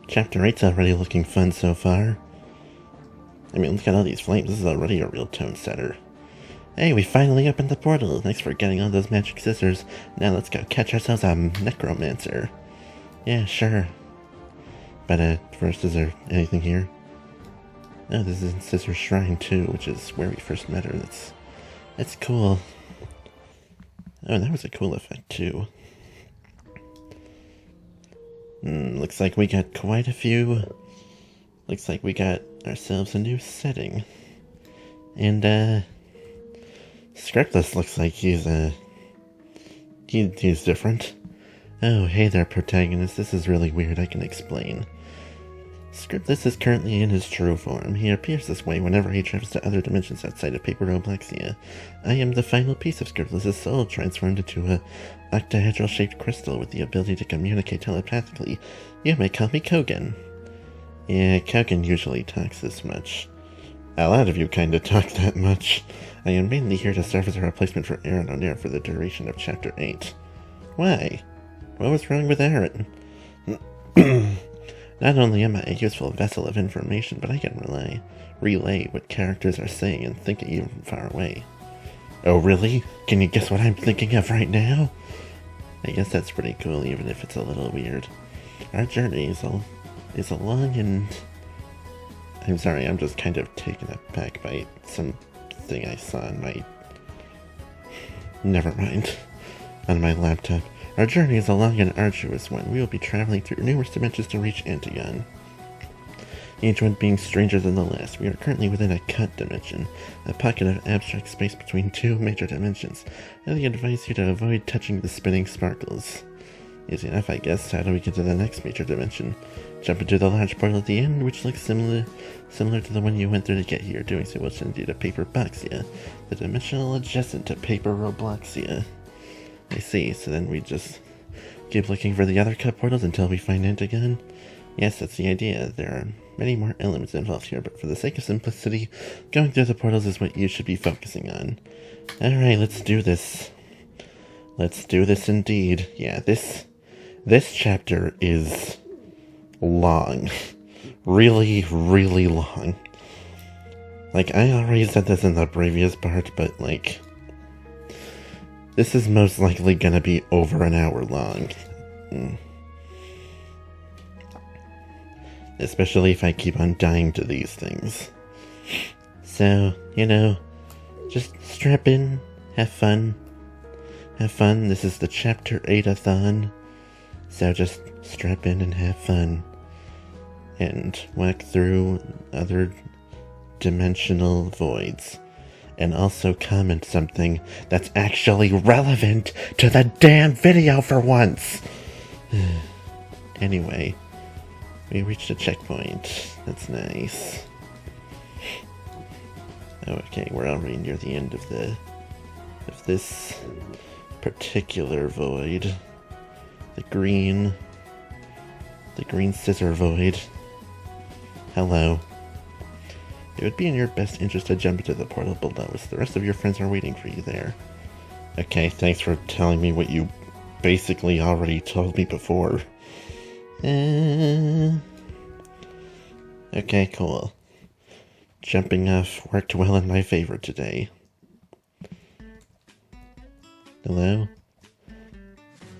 Chapter 8's already looking fun so far. I mean, look at all these flames. This is already a real tone setter. Hey, we finally opened the portal. Thanks for getting all those magic scissors. Now let's go catch ourselves a necromancer. Yeah, sure. But, first, is there anything here? Oh, this is Scissor's Shrine, too, which is where we first met her. That's cool. Oh, that was a cool effect, too. Looks like we got quite a few. Looks like we got ourselves a new setting. And, Scriptless looks like he's different. Oh, hey there, protagonist. This is really weird. I can explain. Scriptless is currently in his true form. He appears this way whenever he travels to other dimensions outside of Paper Roblox. I am the final piece of Scriptless' soul, transformed into a octahedral-shaped crystal with the ability to communicate telepathically. You may call me Kogan. Yeah, Kogan usually talks this much. A lot of you kinda talk that much. I am mainly here to serve as a replacement for Aaron O'Neill for the duration of Chapter 8. Why? What was wrong with Aaron? Not only am I a useful vessel of information, but I can relay what characters are saying and thinking even from far away. Oh really? Can you guess what I'm thinking of right now? I guess that's pretty cool, even if it's a little weird. Our journey is a long and... I'm sorry, I'm just kind of taken aback by something I saw on my... Never mind. On my laptop. Our journey is a long and arduous one. We will be traveling through numerous dimensions to reach Antigon. Each one being stranger than the last. We are currently within a cut dimension, a pocket of abstract space between two major dimensions. I advise you to avoid touching the spinning sparkles. Easy enough, I guess. How do we get to the next major dimension? Jump into the large portal at the end, which looks similar to the one you went through to get here. Doing so will send you to Paper Boxia, the dimensional adjacent to Paper Robloxia. I see, so then we just keep looking for the other cut portals until we find Antigon? Yes, that's the idea. There are many more elements involved here, but for the sake of simplicity, going through the portals is what you should be focusing on. Alright, let's do this. Let's do this indeed. Yeah, this chapter is long. Really, really long. Like, I already said this in the previous part, but, like... This is most likely gonna be over an hour long. Especially if I keep on dying to these things. So, you know, just strap in, have fun. Have fun, this is the Chapter 8-a-thon. So just strap in and have fun. And walk through other dimensional voids. And also comment something that's actually relevant to the damn video for once! Anyway, we reached a checkpoint. That's nice. Okay, we're already near the end of this particular void. The green scissor void. Hello. It would be in your best interest to jump into the portal below, as the rest of your friends are waiting for you there. Okay, thanks for telling me what you basically already told me before. Okay, cool. Jumping off worked well in my favor today. Hello?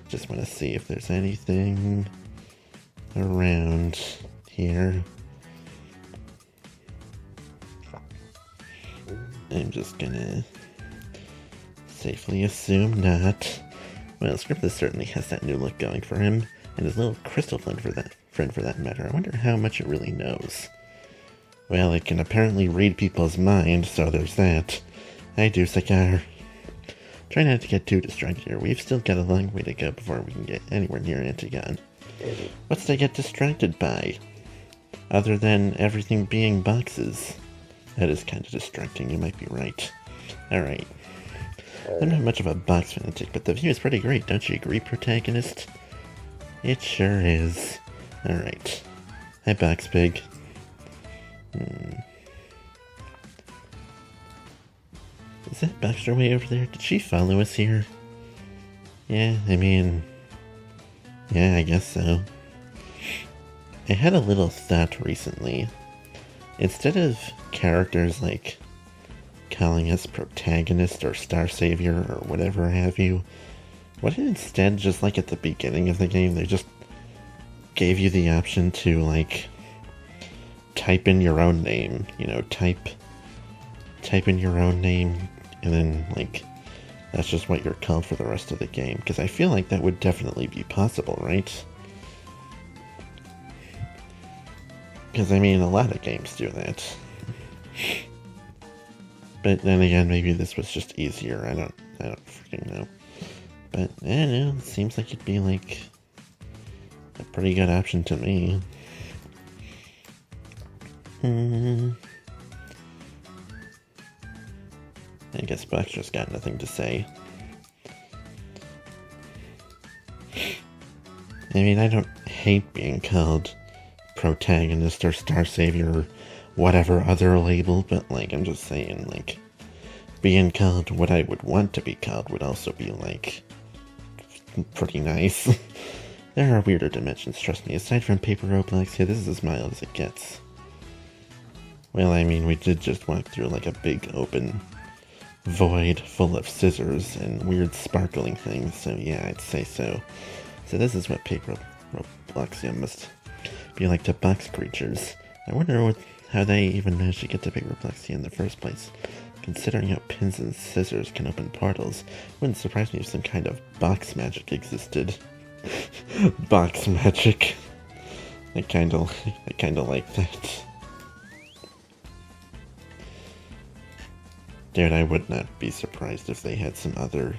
Just want to see if there's anything around here. I'm just gonna safely assume not. Well, Scriptless certainly has that new look going for him, and his little crystal friend for that matter. I wonder how much it really knows. Well, it can apparently read people's minds, so there's that. I do, Sakar. Try not to get too distracted here. We've still got a long way to go before we can get anywhere near Antigon. What's to get distracted by? Other than everything being boxes. That is kind of distracting, you might be right. Alright. I'm not much of a box fanatic, but the view is pretty great, don't you agree, protagonist? It sure is. Alright. Hi, Box Pig. Is that Baxter way over there? Did she follow us here? Yeah, I mean... Yeah, I guess so. I had a little thought recently. Instead of characters like calling us protagonist or star savior or whatever have you, what if instead, just like at the beginning of the game, they just gave you the option to like type in your own name, type in your own name, and then like that's just what you're called for the rest of the game, because I feel like that would definitely be possible, right? Because I mean, a lot of games do that. But then again, maybe this was just easier. I don't freaking know. But I don't know, it seems like it'd be like a pretty good option to me. I guess Buck's just got nothing to say. I mean, I don't hate being called protagonist or star savior or whatever other label, but like, I'm just saying, like, being called what I would want to be called would also be like pretty nice. There are weirder dimensions, trust me. Aside from Paper Roblox, yeah, this is as mild as it gets. Well, I mean, we did just walk through like a big open void full of scissors and weird sparkling things, so yeah, I'd say so. So this is what Paper Roblox must be like to box creatures. I wonder how they even managed to get to Paper Roblox in the first place. Considering how pins and scissors can open portals, wouldn't surprise me if some kind of box magic existed. Box magic. I kinda like that. Dude, I would not be surprised if they had some other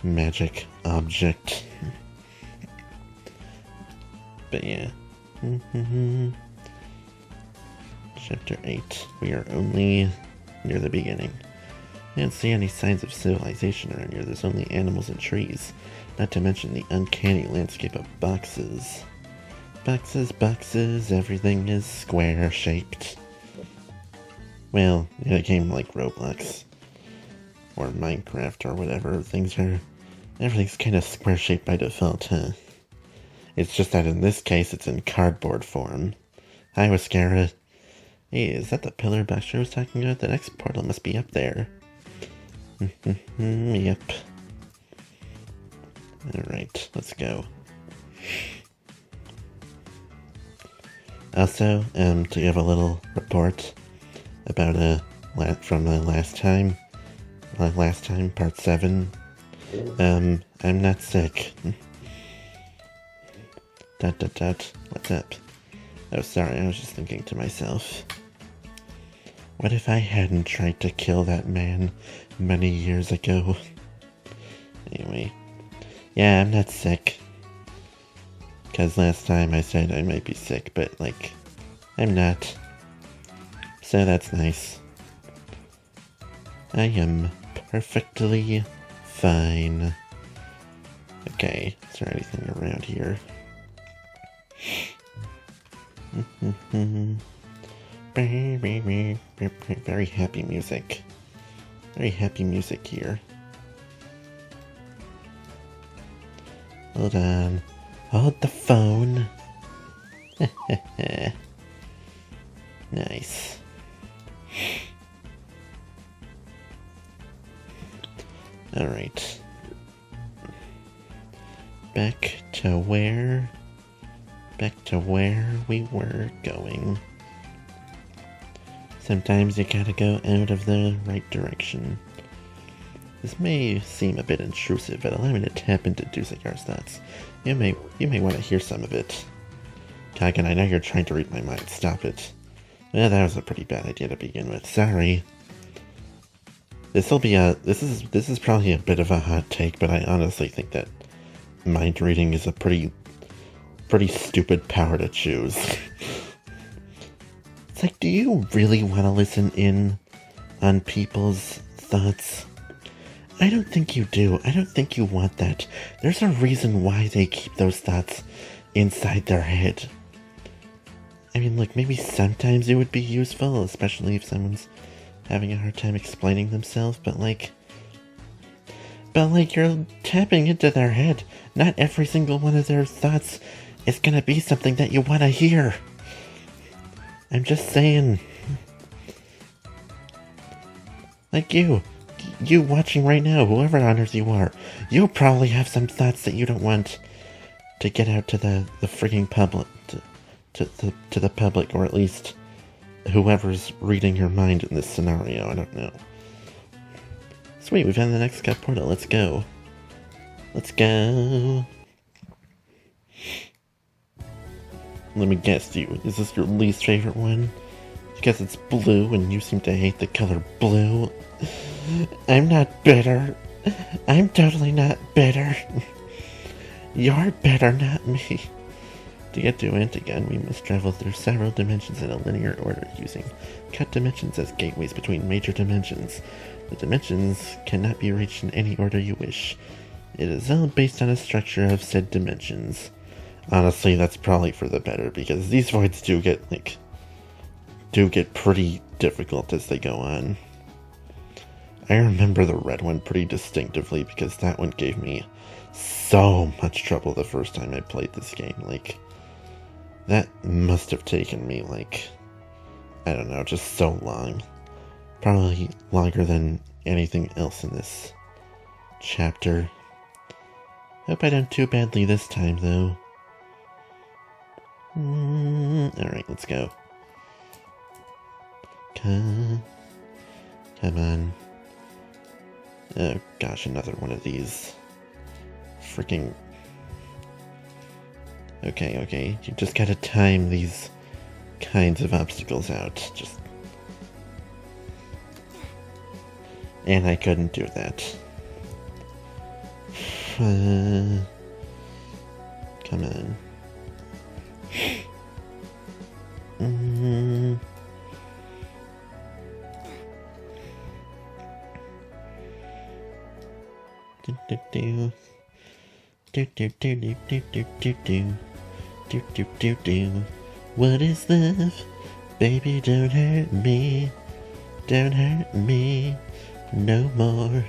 magic object. But yeah. Chapter 8. We are only near the beginning. I don't see any signs of civilization around here. There's only animals and trees. Not to mention the uncanny landscape of boxes. Boxes, everything is square-shaped. Well, in a game like Roblox, or Minecraft, or whatever, everything's kind of square-shaped by default, huh? It's just that in this case, it's in cardboard form. Hi, Wascara. Hey, is that the pillar Baxter was talking about? The next portal must be up there. Yep. Alright, let's go. Also, to give a little report about from the last time, part 7, I'm not sick. What's up? Oh, sorry, I was just thinking to myself. What if I hadn't tried to kill that man many years ago? Anyway. Yeah, I'm not sick. Because last time I said I might be sick, but, like, I'm not. So that's nice. I am perfectly fine. Okay, is there anything around here? Very happy music. Very happy music here. Hold on. Hold the phone. Nice. Alright. Back to where we were going. Sometimes you gotta go out of the right direction. This may seem a bit intrusive, but allow me to tap into Dusakar's thoughts. You may want to hear some of it. Kagan, I know you're trying to read my mind. Stop it. Well, that was a pretty bad idea to begin with. Sorry. This is probably a bit of a hot take, but I honestly think that mind reading is a pretty stupid power to choose. It's like, do you really want to listen in on people's thoughts? I don't think you do. I don't think you want that. There's a reason why they keep those thoughts inside their head. I mean, look, maybe sometimes it would be useful, especially if someone's having a hard time explaining themselves, but you're tapping into their head. Not every single one of their thoughts it's gonna be something that you wanna hear. I'm just saying. Like you watching right now, whoever on earth you are, you probably have some thoughts that you don't want to get out to the freaking public, to the public, or at least whoever's reading your mind in this scenario. I don't know. Sweet, we found the next cut portal. Let's go. Let's go. Let me guess, is this your least favorite one? Because it's blue and you seem to hate the color blue. I'm not bitter. I'm totally not bitter. You're bitter, not me. To get to Antigon, we must travel through several dimensions in a linear order using cut dimensions as gateways between major dimensions. The dimensions cannot be reached in any order you wish. It is all based on a structure of said dimensions. Honestly, that's probably for the better, because these voids do get pretty difficult as they go on. I remember the red one pretty distinctively because that one gave me so much trouble the first time I played this game. Like, that must have taken me, like, I don't know, just so long. Probably longer than anything else in this chapter. Hope I don't too badly this time, though. Alright, let's go. Come on. Oh gosh, another one of these. Freaking... Okay, you just gotta time these kinds of obstacles out. And I couldn't do that. Come on. What is love? Baby, don't hurt me. Don't hurt me no more.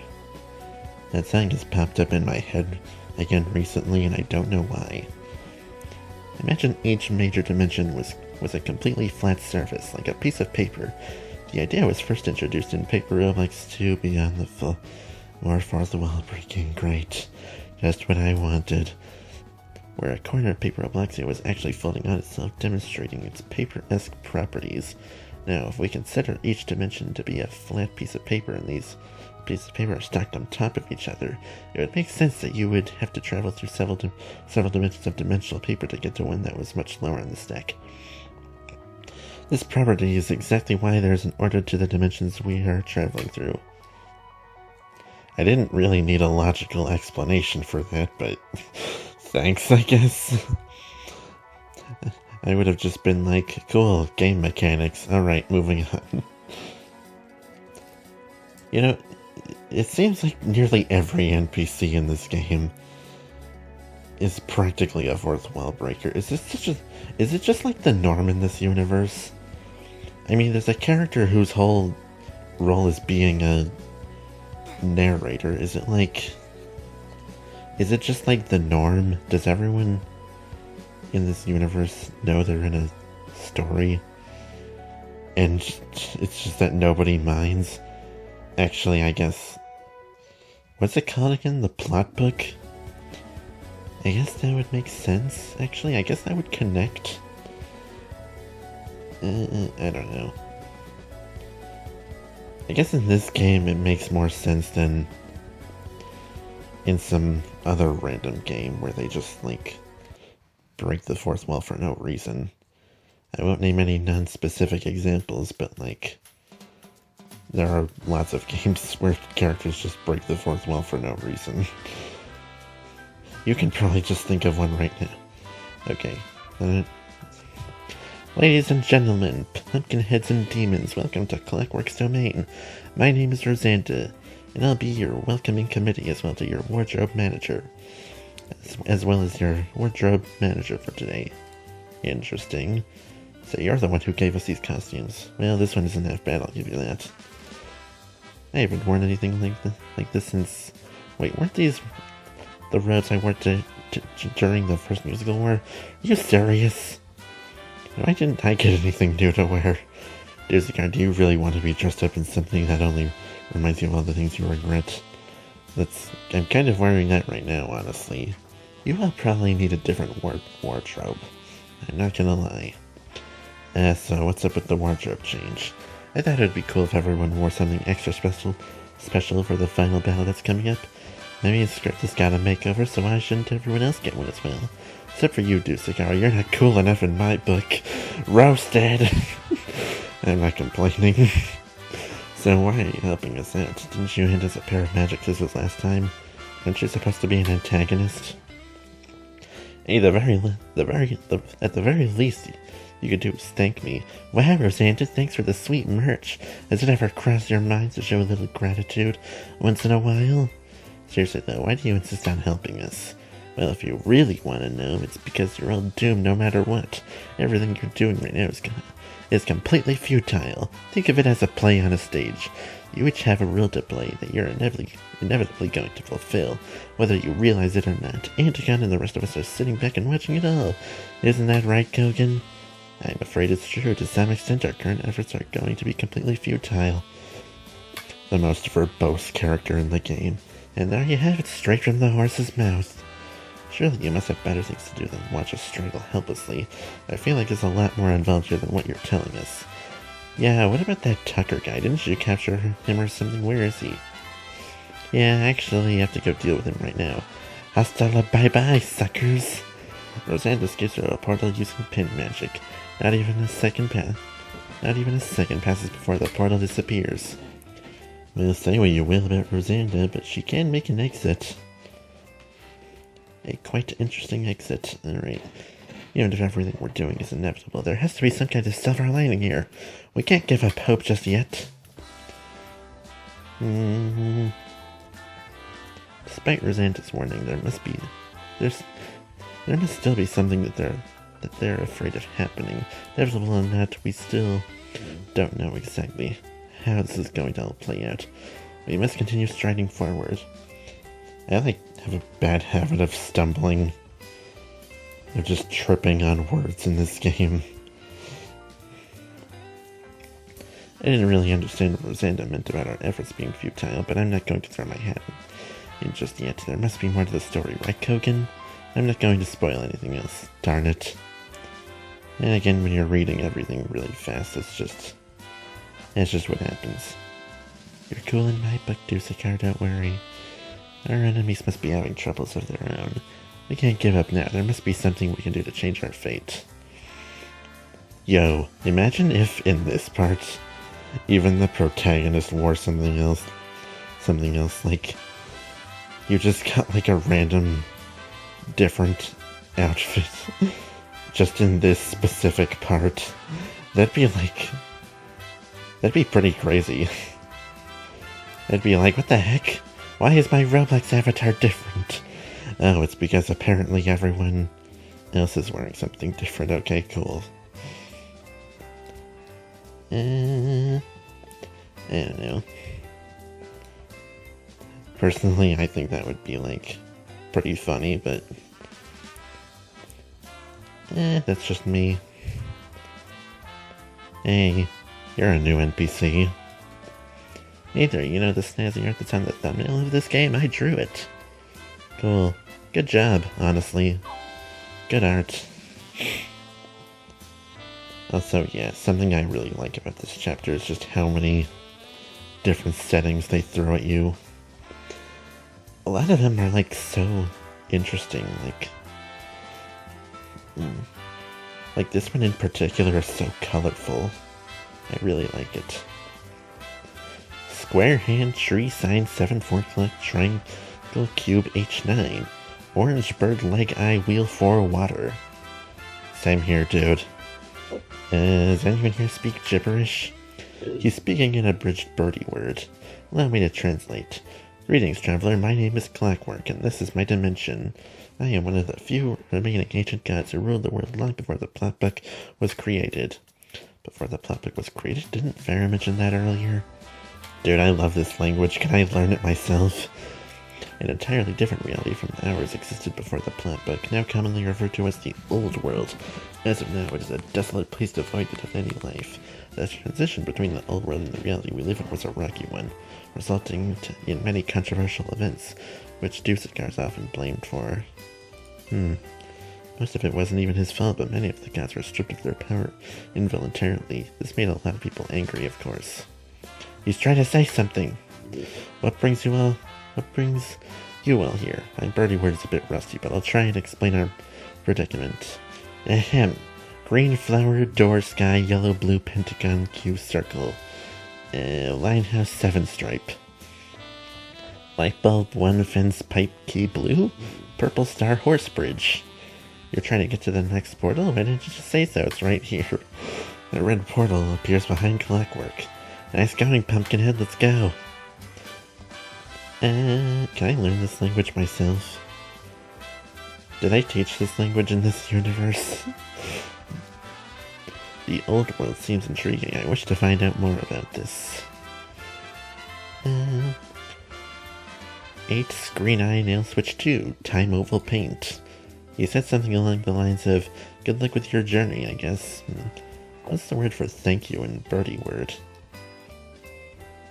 That song just popped up in my head again recently, and I don't know why. Imagine each major dimension was a completely flat surface, like a piece of paper. The idea was first introduced in Paper Roblox 2 Beyond the Full. More fourth wall breaking, great. Just what I wanted. Where a corner of Paper Roblox was actually folding on itself, demonstrating its paper-esque properties. Now, if we consider each dimension to be a flat piece of paper and these pieces of paper are stacked on top of each other, it would make sense that you would have to travel through several dimensions of dimensional paper to get to one that was much lower in the stack. This property is exactly why there is an order to the dimensions we are traveling through. I didn't really need a logical explanation for that, but thanks, I guess. I would have just been like, cool, game mechanics, alright, moving on. You know, it seems like nearly every NPC in this game is practically a fourth wall breaker. Is it just like the norm in this universe? I mean, there's a character whose whole role is being a narrator. Is it just like the norm? Does everyone in this universe know they're in a story? And it's just that nobody minds? Actually, I guess... What's it called again? The plot book? I guess that would make sense. Actually, I guess that would connect. I don't know. I guess in this game it makes more sense than in some other random game where they just, like, break the fourth wall for no reason. I won't name any non-specific examples, but, like, there are lots of games where characters just break the fourth wall for no reason. You can probably just think of one right now. Okay. Ladies and gentlemen, pumpkinheads and demons, welcome to Clockwork's Domain. My name is Rosanda, and I'll be your welcoming committee as well to your wardrobe manager. As well as your wardrobe manager for today. Interesting. So you're the one who gave us these costumes. Well, this one isn't half bad, I'll give you that. I haven't worn anything like this since... Wait, weren't these the robes I wore to during the first musical war? Are you serious? Why didn't I get anything new to wear? Duzikar, do you really want to be dressed up in something that only reminds you of all the things you regret? I'm kind of wearing that right now, honestly. You will probably need a different wardrobe. I'm not gonna lie. So what's up with the wardrobe change? I thought it would be cool if everyone wore something extra special for the final battle that's coming up. Maybe his script has got a makeover, so why shouldn't everyone else get one as well? Except for you, Duzikar, you're not cool enough in my book. Roasted! I'm not complaining. So why are you helping us out? Didn't you hand us a pair of magic scissors last time? Aren't you supposed to be an antagonist? Hey, at the very least, you could do is thank me. Wow, Rosanda, thanks for the sweet merch. Has it ever crossed your mind to show a little gratitude once in a while? Seriously though, why do you insist on helping us? Well, if you really want to know, it's because you're all doomed no matter what. Everything you're doing right now is completely futile. Think of it as a play on a stage. You each have a role to play that you're inevitably going to fulfill, whether you realize it or not. Antigon and the rest of us are sitting back and watching it all. Isn't that right, Kogan? I'm afraid it's true. To some extent, our current efforts are going to be completely futile. The most verbose character in the game. And there you have it, straight from the horse's mouth. Surely you must have better things to do than watch us struggle helplessly. I feel like there's a lot more involved here than what you're telling us. Yeah, what about that Tucker guy? Didn't you capture him or something? Where is he? Yeah, actually, you have to go deal with him right now. Hasta la bye-bye, suckers! Rosanda skips through a portal using pin magic. Not even a second passes before the portal disappears. Well, say what you will about Rosanda, but she can make an exit. A quite interesting exit. Alright. Even if everything we're doing is inevitable, there has to be some kind of silver lining here. We can't give up hope just yet. Despite Rosanda's warning, there must still be something that they're afraid of happening. Inevitable or not, we still don't know exactly how this is going to all play out. We must continue striding forward. I have a bad habit of stumbling. Of just tripping on words in this game. I didn't really understand what Rosanda meant about our efforts being futile, but I'm not going to throw my hat in just yet. There must be more to the story, right, Kogan? I'm not going to spoil anything else. Darn it. And again, when you're reading everything really fast, that's just what happens. You're cool in my book, Duzikar, don't worry. Our enemies must be having troubles of their own. We can't give up now. There must be something we can do to change our fate. Yo, imagine if in this part, even the protagonist wore something else, like, you just got like a random, different outfit, just in this specific part. That'd be pretty crazy. That'd be like, what the heck? Why is my Roblox avatar different? Oh, it's because apparently everyone else is wearing something different. Okay, cool. I don't know. Personally, I think that would be, like, pretty funny, but that's just me. Hey, you're a new NPC. Hey there, you know the snazzy art that's on the thumbnail of this game? I drew it. Cool. Good job, honestly. Good art. Also, yeah, something I really like about this chapter is just how many different settings they throw at you. A lot of them are, like, so interesting, like this one in particular is so colorful. I really like it. Square hand, tree sign, 7-4 clock, triangle, cube, H9. Orange bird, leg, eye, wheel, 4, water. Same here, dude. Does anyone here speak gibberish? He's speaking an abridged birdie word. Allow me to translate. Greetings, traveler. My name is Clockwork, and this is my dimension. I am one of the few remaining ancient gods who ruled the world long before the plot book was created. Before the plot book was created? Didn't Farrah mention that earlier? Dude, I love this language. Can I learn it myself? An entirely different reality from ours existed before the plot book, now commonly referred to as the Old World. As of now, it is a desolate place devoid of any life. The transition between the Old World and the reality we live in was a rocky one, resulting in many controversial events, which Dusakar is often blamed for. Most of it wasn't even his fault, but many of the gods were stripped of their power involuntarily. This made a lot of people angry, of course. He's trying to say something. What brings you all here? My birdie word is a bit rusty, but I'll try and explain our predicament. Ahem. Green flower, door, sky, yellow, blue, pentagon, Q, circle. Linehouse, 7 stripe. Light bulb, 1, fence, pipe, key, blue. Purple star, horse bridge. You're trying to get to the next portal? Why didn't you just say so? It's right here. A red portal appears behind clockwork. Nice going, Pumpkinhead, let's go. Can I learn this language myself? Did I teach this language in this universe? The Old World seems intriguing. I wish to find out more about this. 8, Green Eye, Nail Switch 2, Time Oval Paint. He said something along the lines of, good luck with your journey, I guess. What's the word for thank you in birdie word?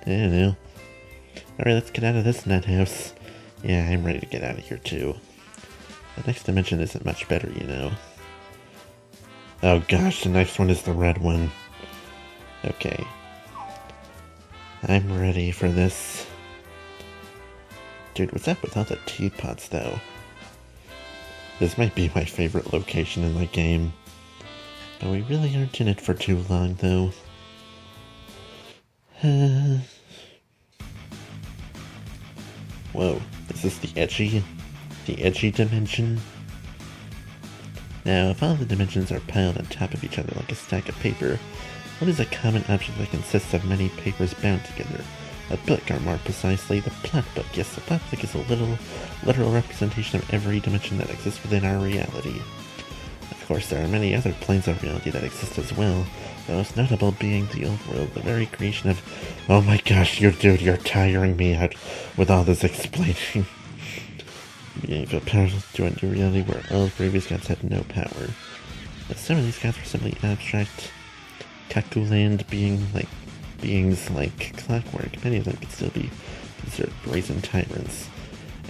I don't know. Alright, let's get out of this nut house. Yeah, I'm ready to get out of here too. The next dimension isn't much better, you know. Oh gosh, the next one is the red one. Okay. I'm ready for this. Dude, what's up with all the teapots, though? This might be my favorite location in the game. But we really aren't in it for too long, though. Whoa, is this the edgy dimension? Now, if all the dimensions are piled on top of each other like a stack of paper, what is a common object that consists of many papers bound together? A book, or more precisely, the plot book. Yes, the plot book is a literal representation of every dimension that exists within our reality. Of course, there are many other planes of reality that exist as well, the most notable being the Old World, the very creation of... Oh my gosh, you're tiring me out with all this explaining. Being a powerful to a new reality where all previous gods had no power. But some of these gods were simply abstract Kakuland beings like clockwork. Many of them could still be considered brazen tyrants.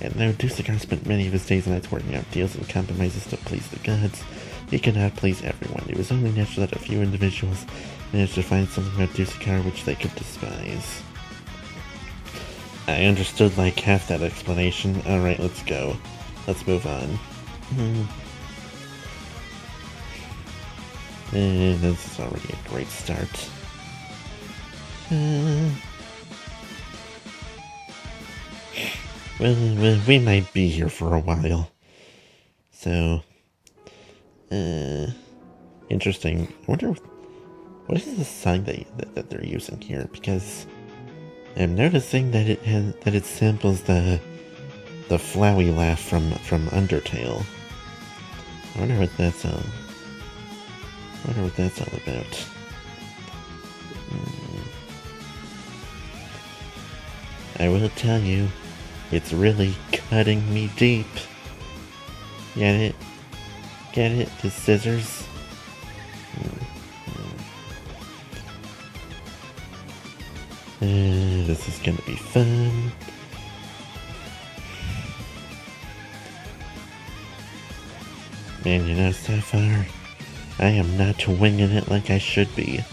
And though Dusakar spent many of his days and nights working out deals and compromises to please the gods, he could not please everyone. It was only natural that a few individuals managed to find something about Dusakar which they could despise. I understood like half that explanation. Alright, let's go. Let's move on. This is already a great start. Well, we might be here for a while. So, interesting. I wonder what is the song that they're using here, because I'm noticing that it samples the Flowey laugh from Undertale. I wonder what that's all about. I will tell you, it's really cutting me deep. Get it? Get it? The scissors? This is gonna be fun. Man, you know, so far, I am not winging it like I should be.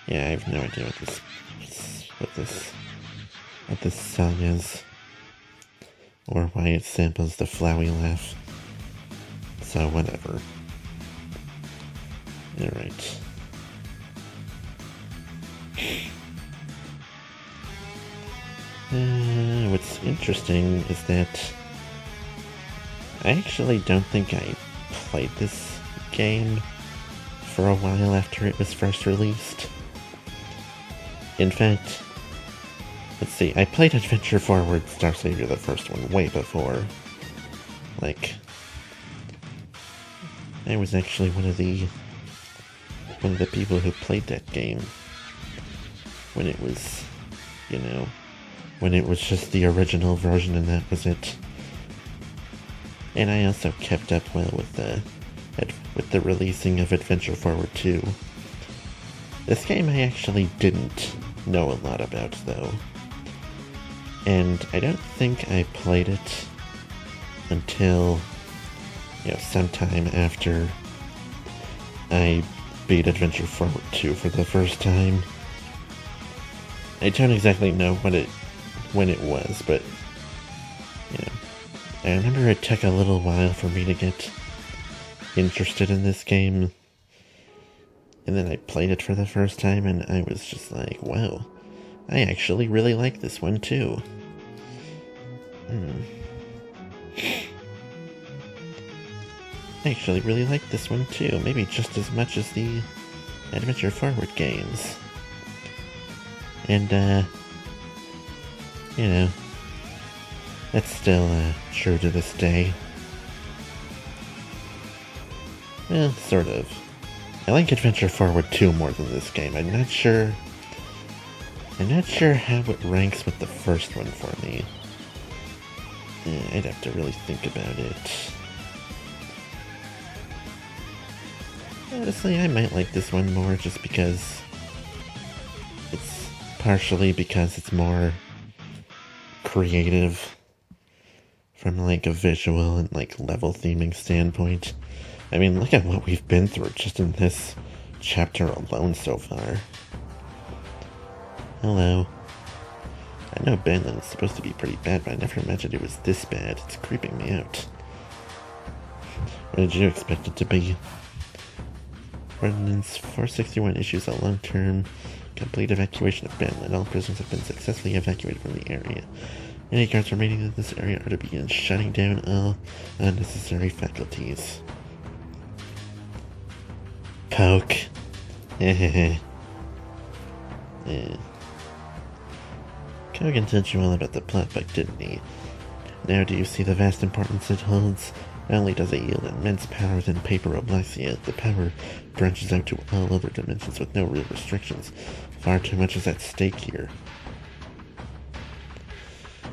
Yeah, I have no idea what this song is, or why it samples the Flowey laugh. So whatever. Alright. What's interesting is that I actually don't think I played this game for a while after it was first released. In fact, let's see, I played Adventure Forward Star Savior, the first one, way before. Like, I was actually one of the people who played that game. when it was, you know, when it was just the original version and that was it. And I also kept up well with the releasing of Adventure Forward 2. This game I actually didn't know a lot about, though. And I don't think I played it until, sometime after I beat Adventure Forward 2 for the first time. I don't exactly know when it was, but, I remember it took a little while for me to get interested in this game. And then I played it for the first time and I was just like, wow, I actually really like this one too. I actually really like this one too, maybe just as much as the Adventure Forward games. And, that's still true to this day. Well, sort of. I like Adventure Forward 2 more than this game. I'm not sure how it ranks with the first one for me. I'd have to really think about it. Honestly, I might like this one more just because it's partially because it's more creative from like a visual and like level theming standpoint. I mean, look at what we've been through just in this chapter alone so far. Hello. I know Banland is supposed to be pretty bad, but I never imagined it was this bad. It's creeping me out. What did you expect it to be? Ordinance 461 issues a long-term complete evacuation of Banland. All prisoners have been successfully evacuated from the area. Any guards remaining in this area are to begin shutting down all unnecessary faculties. Poke. Kogan told you all about the plot book, didn't he? Now do you see the vast importance it holds? Not only does it yield immense power within Paper Roblox, yet the power branches out to all other dimensions with no real restrictions. Far too much is at stake here.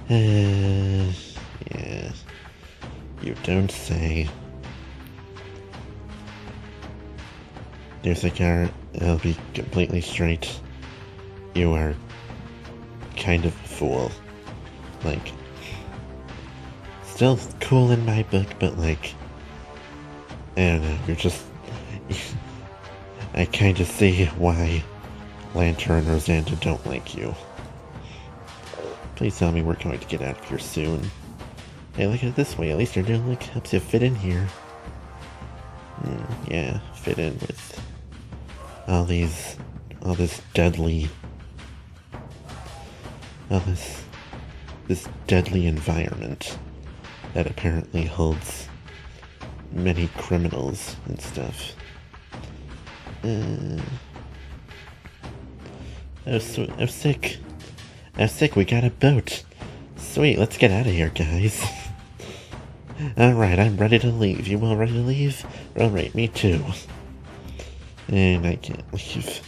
Yeah. You don't say. Nusakar, I'll be completely straight. You are kind of a fool. Like, still cool in my book, but like, I don't know, you're just, I kind of see why Lantern and Rosanda don't like you. Please tell me we're going to get out of here soon. Hey, look at it this way, at least your new look helps you fit in here. Yeah, fit in with all this deadly environment that apparently holds many criminals and stuff. Oh, sick. Oh, sick, we got a boat. Sweet, let's get out of here, guys. Alright, I'm ready to leave. You all ready to leave? Alright, me too. And I can't leave.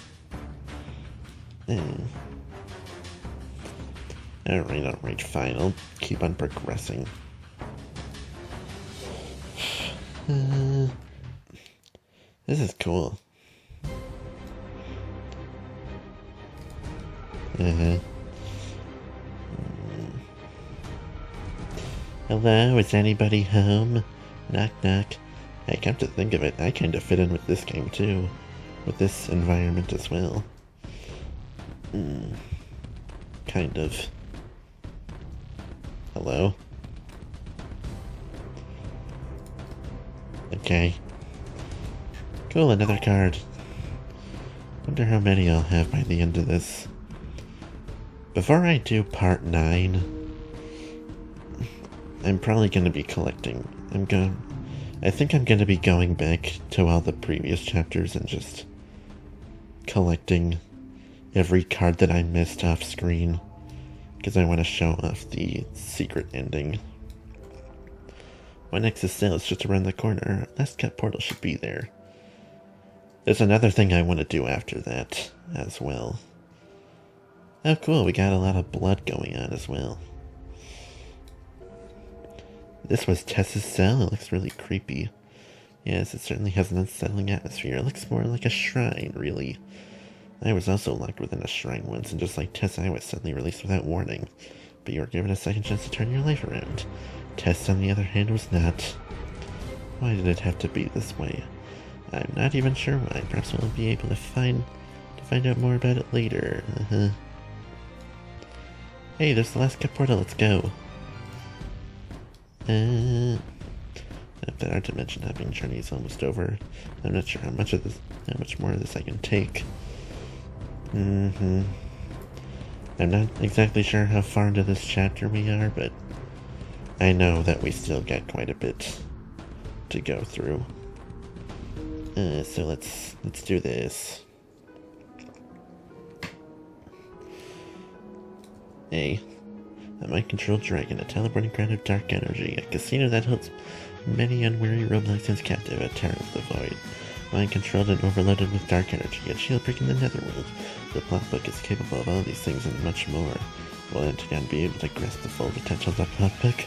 Alright, fine. I'll keep on progressing. This is cool. Hello, is anybody home? Knock knock. Hey, come to think of it, I kind of fit in with this game too. With this environment as well. Kind of. Hello? Okay. Cool, another card. Wonder how many I'll have by the end of this. Before I do part 9, I'm probably going to be collecting. I think I'm going to be going back to all the previous chapters and just collecting every card that I missed off screen. Because I want to show off the secret ending. My next is sale is just around the corner. Last cut portal should be there. There's another thing I want to do after that as well. Oh cool, we got a lot of blood going on as well. This was Tess's cell. It looks really creepy. Yes, it certainly has an unsettling atmosphere. It looks more like a shrine, really. I was also locked within a shrine once, and just like Tess, I was suddenly released without warning. But you were given a second chance to turn your life around. Tess, on the other hand, was not. Why did it have to be this way? I'm not even sure why. Perhaps we'll be able to find out more about it later. Hey, there's the last cut portal. Let's go. That our dimension hopping journey is almost over. I'm not sure how much more of this I can take. I'm not exactly sure how far into this chapter we are, but I know that we still got quite a bit to go through. So let's do this. A mind-controlled dragon, a teleporting ground of dark energy, a casino that holds many unwary Robloxians captive, a terror of the void. Mind-controlled and overloaded with dark energy, a shield breaking the netherworld. The plot book is capable of all these things and much more. Will Antigon be able to grasp the full potential of the plot book?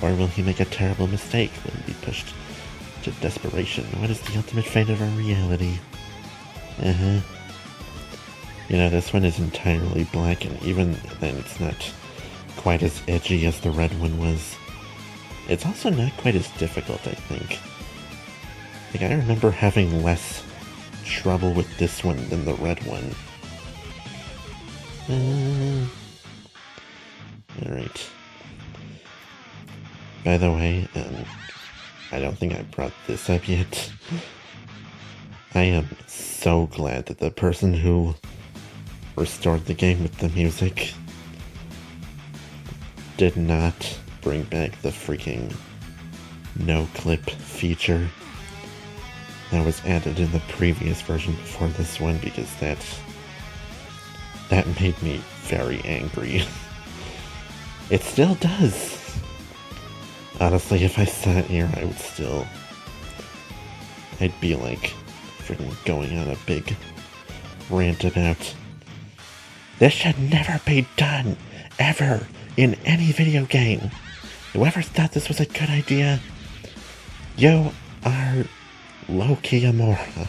Or will he make a terrible mistake? Will he be pushed to desperation? What is the ultimate fate of our reality? You know, this one is entirely black, and even then it's not quite as edgy as the red one was. It's also not quite as difficult, I think. Like, I remember having less trouble with this one than the red one. Alright. By the way, I don't think I brought this up yet. I am so glad that the person who restored the game with the music did not bring back the freaking no-clip feature that was added in the previous version before this one, because that made me very angry. It still does. Honestly, if I sat here, I'd be like freaking going on a big rant about this should never be done, ever, in any video game. Whoever thought this was a good idea, you are low-key a moron.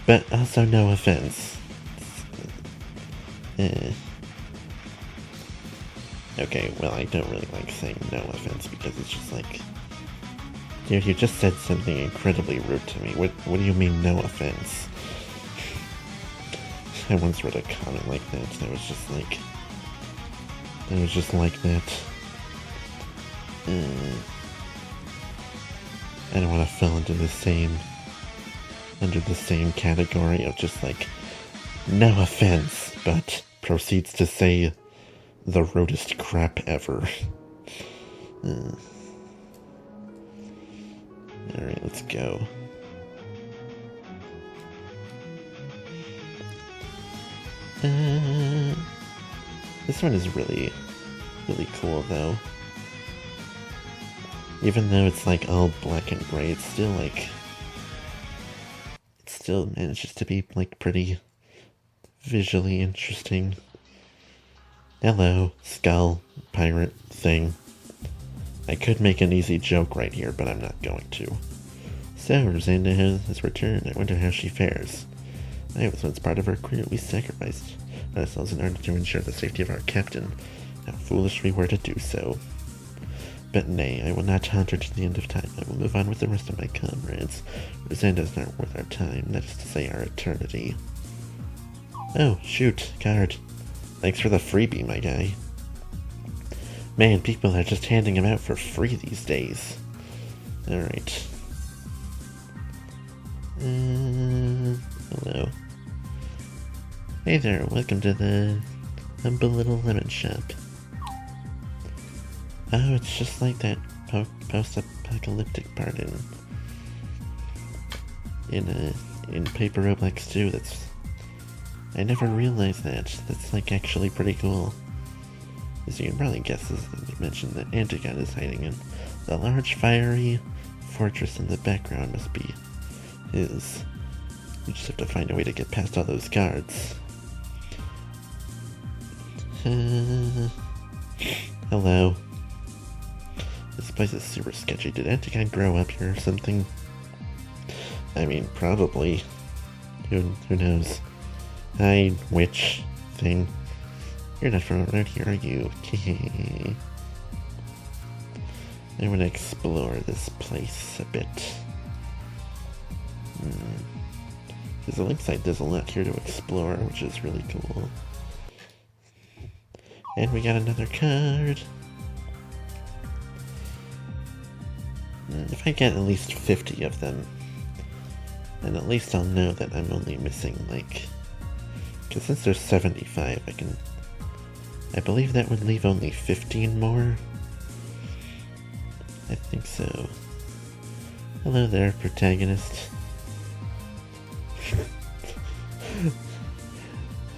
But also, no offense. Okay, well, I don't really like saying no offense, because it's just like, dude, you just said something incredibly rude to me. What do you mean, no offense? I once read a comment like that was just like that. I don't want to fall into under the same category of just like, no offense, but proceeds to say the rudest crap ever. Alright, let's go. This one is really, really cool though. Even though it's like all black and gray, it's still like, it still manages to be like pretty visually interesting. Hello, skull, pirate thing. I could make an easy joke right here, but I'm not going to. So, Rosanda has returned. I wonder how she fares. I was once part of her crew. We sacrificed ourselves in order to ensure the safety of our captain. How foolish we were to do so. But nay, I will not haunt her to the end of time. I will move on with the rest of my comrades. Rosanda's not worth our time, that is to say our eternity. Oh, shoot, card. Thanks for the freebie, my guy. Man, people are just handing them out for free these days. Alright. Hello. Hey there, welcome to the humble little lemon shop. Oh, it's just like that post-apocalyptic part in Paper Roblox 2. I never realized that. That's like actually pretty cool. As you can probably guess, this is the dimension that Antigon is hiding in. The large fiery fortress in the background must be his We just have to find a way to get past all those guards. Hello. This place is super sketchy. Did Antigone grow up here or something? I mean, probably. Who knows? Hi, witch thing. You're not from around here, are you? I want to explore this place a bit. Because it looks like there's a lot here to explore, which is really cool. And we got another card. If I get at least 50 of them, then at least I'll know that I'm only missing, like... Because since there's 75, I believe that would leave only 15 more. I think so. Hello there, protagonist.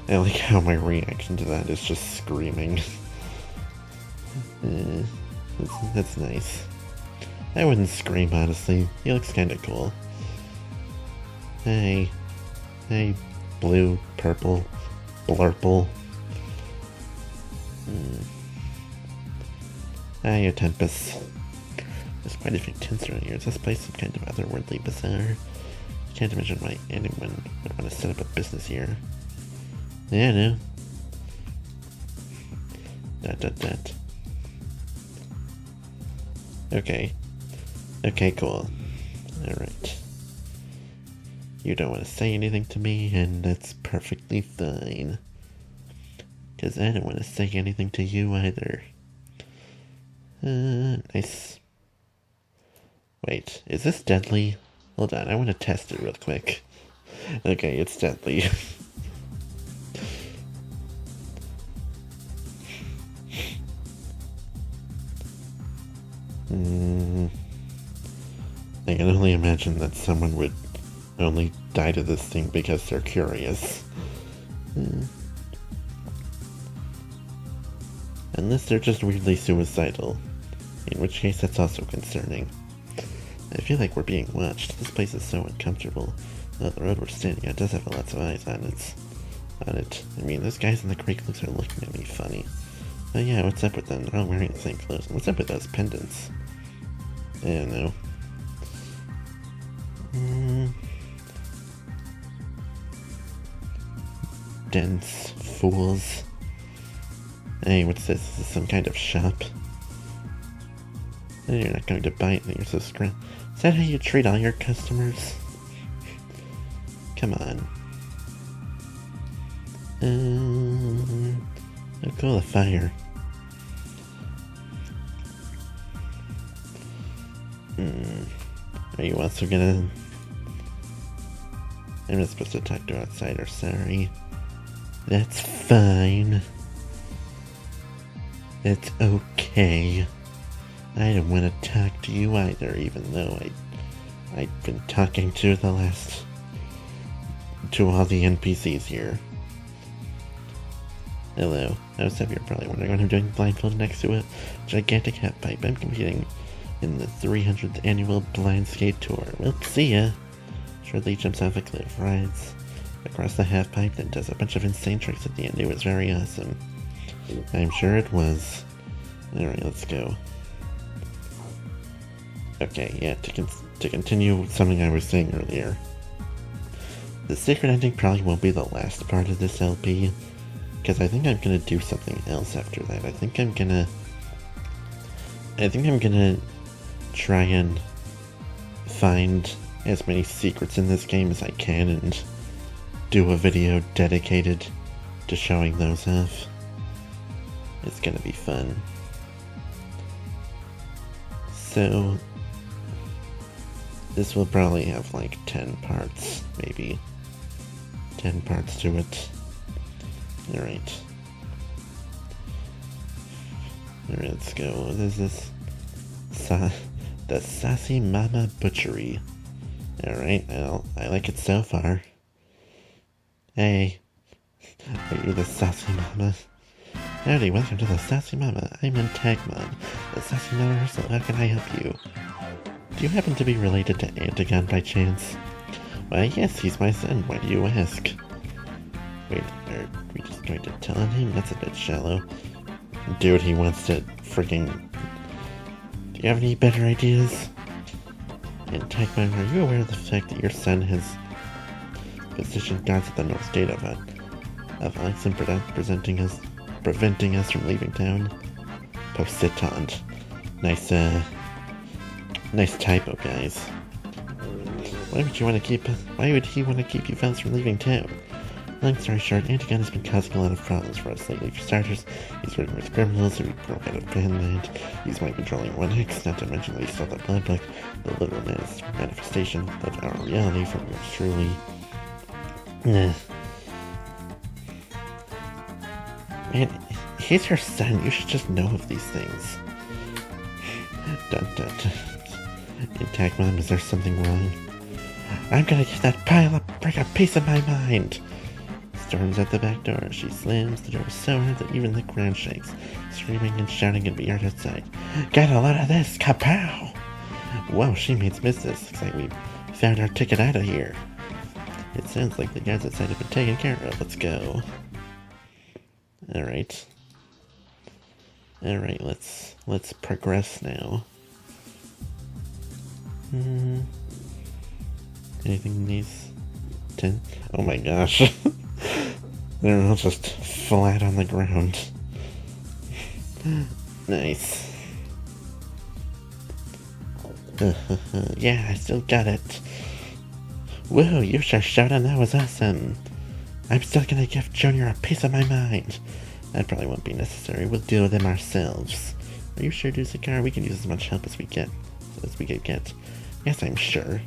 I like how my reaction to that is just screaming. That's nice. I wouldn't scream, honestly. He looks kinda cool. Hey. Hey, blue, purple, blurple. Hi, Tempest. There's quite a few tints around here. Is this place some kind of otherworldly bizarre? I can't imagine why anyone would want to set up a business here. Yeah, no. Dot. Okay. Okay, cool. Alright. You don't want to say anything to me, and that's perfectly fine. Because I don't want to say anything to you either. Nice. Wait, is this deadly? Hold on, I want to test it real quick. Okay, it's deadly. I can only imagine that someone would only die to this thing because they're curious. Unless they're just weirdly suicidal, in which case that's also concerning. I feel like we're being watched. This place is so uncomfortable. The road we're standing on does have lots of eyes on it. I mean, those guys in the creek looks are looking at me funny. Oh yeah, what's up with them? They're all wearing the same clothes. What's up with those pendants? I don't know. Dense fools. Hey, what's this? Is this some kind of shop? You're not going to buy anything, you're so scram. Is that how you treat all your customers? Come on. Oh cool, a fire. Are you also gonna... I'm not supposed to talk to outsiders, sorry. That's fine. It's okay. I don't want to talk to you either, even though I've been talking to all the NPCs here. Hello. Most of you are probably wondering what I'm doing blindfolded next to a gigantic half pipe. I'm competing in the 300th annual blind skate tour. Well, see ya. Shortly jumps off a cliff, rides across the half pipe, then does a bunch of insane tricks at the end. It was very awesome. I'm sure it was. Alright, let's go. Okay, yeah, to continue something I was saying earlier. The secret ending probably won't be the last part of this LP, because I think I'm gonna do something else after that. I think I'm gonna try and find as many secrets in this game as I can and do a video dedicated to showing those off. It's gonna be fun. So, this will probably have like 10 parts, maybe. 10 parts to it. Alright. Alright, let's go. What is this? The Sassy Mama Butchery. Alright, well, I like it so far. Hey. Are you the Sassy Mama? Howdy, welcome to the Sassy Mama. I'm in Tagmon, the Sassy Mama herself. How can I help you? Do you happen to be related to Antigone by chance? Why, yes, he's my son. Why do you ask? Wait, are we just going to tell on him? That's a bit shallow. Dude, he wants to freaking... Do you have any better ideas? And Tagmon, are you aware of the fact that your son has positioned guards at the north gate of Oxen preventing us from leaving town? Positant. Nice typo, guys. Why would he want to keep you fellas from leaving town? Long story short, Antigon has been causing a lot of problems for us lately. For starters, he's working with criminals who broke out of Penland. He's mind controlling 1X, not to mention that he stole the blood book, the literal manifestation of our reality from yours truly. Man, he's your son. You should just know of these things. Dun dun dun. Intact Mom, is there something wrong? I'm gonna get that pile up, break a piece of my mind! Storms at the back door. She slams the door so hard that even the ground shakes, screaming and shouting at me outside. Get a load of this! Kapow! Whoa, she means business. Looks like we found our ticket out of here. It sounds like the guards outside have been taken care of. Let's go. Alright. Alright, let's progress now. Anything in these 10? Oh my gosh. They're all just flat on the ground. Nice. Yeah, I still got it. Whoa, you sure showed him. That was awesome. I'm still gonna give Junior a piece of my mind. That probably won't be necessary. We'll deal with him ourselves. Are you sure, Dusakar? We can use as much help as we can get. Yes, I'm sure.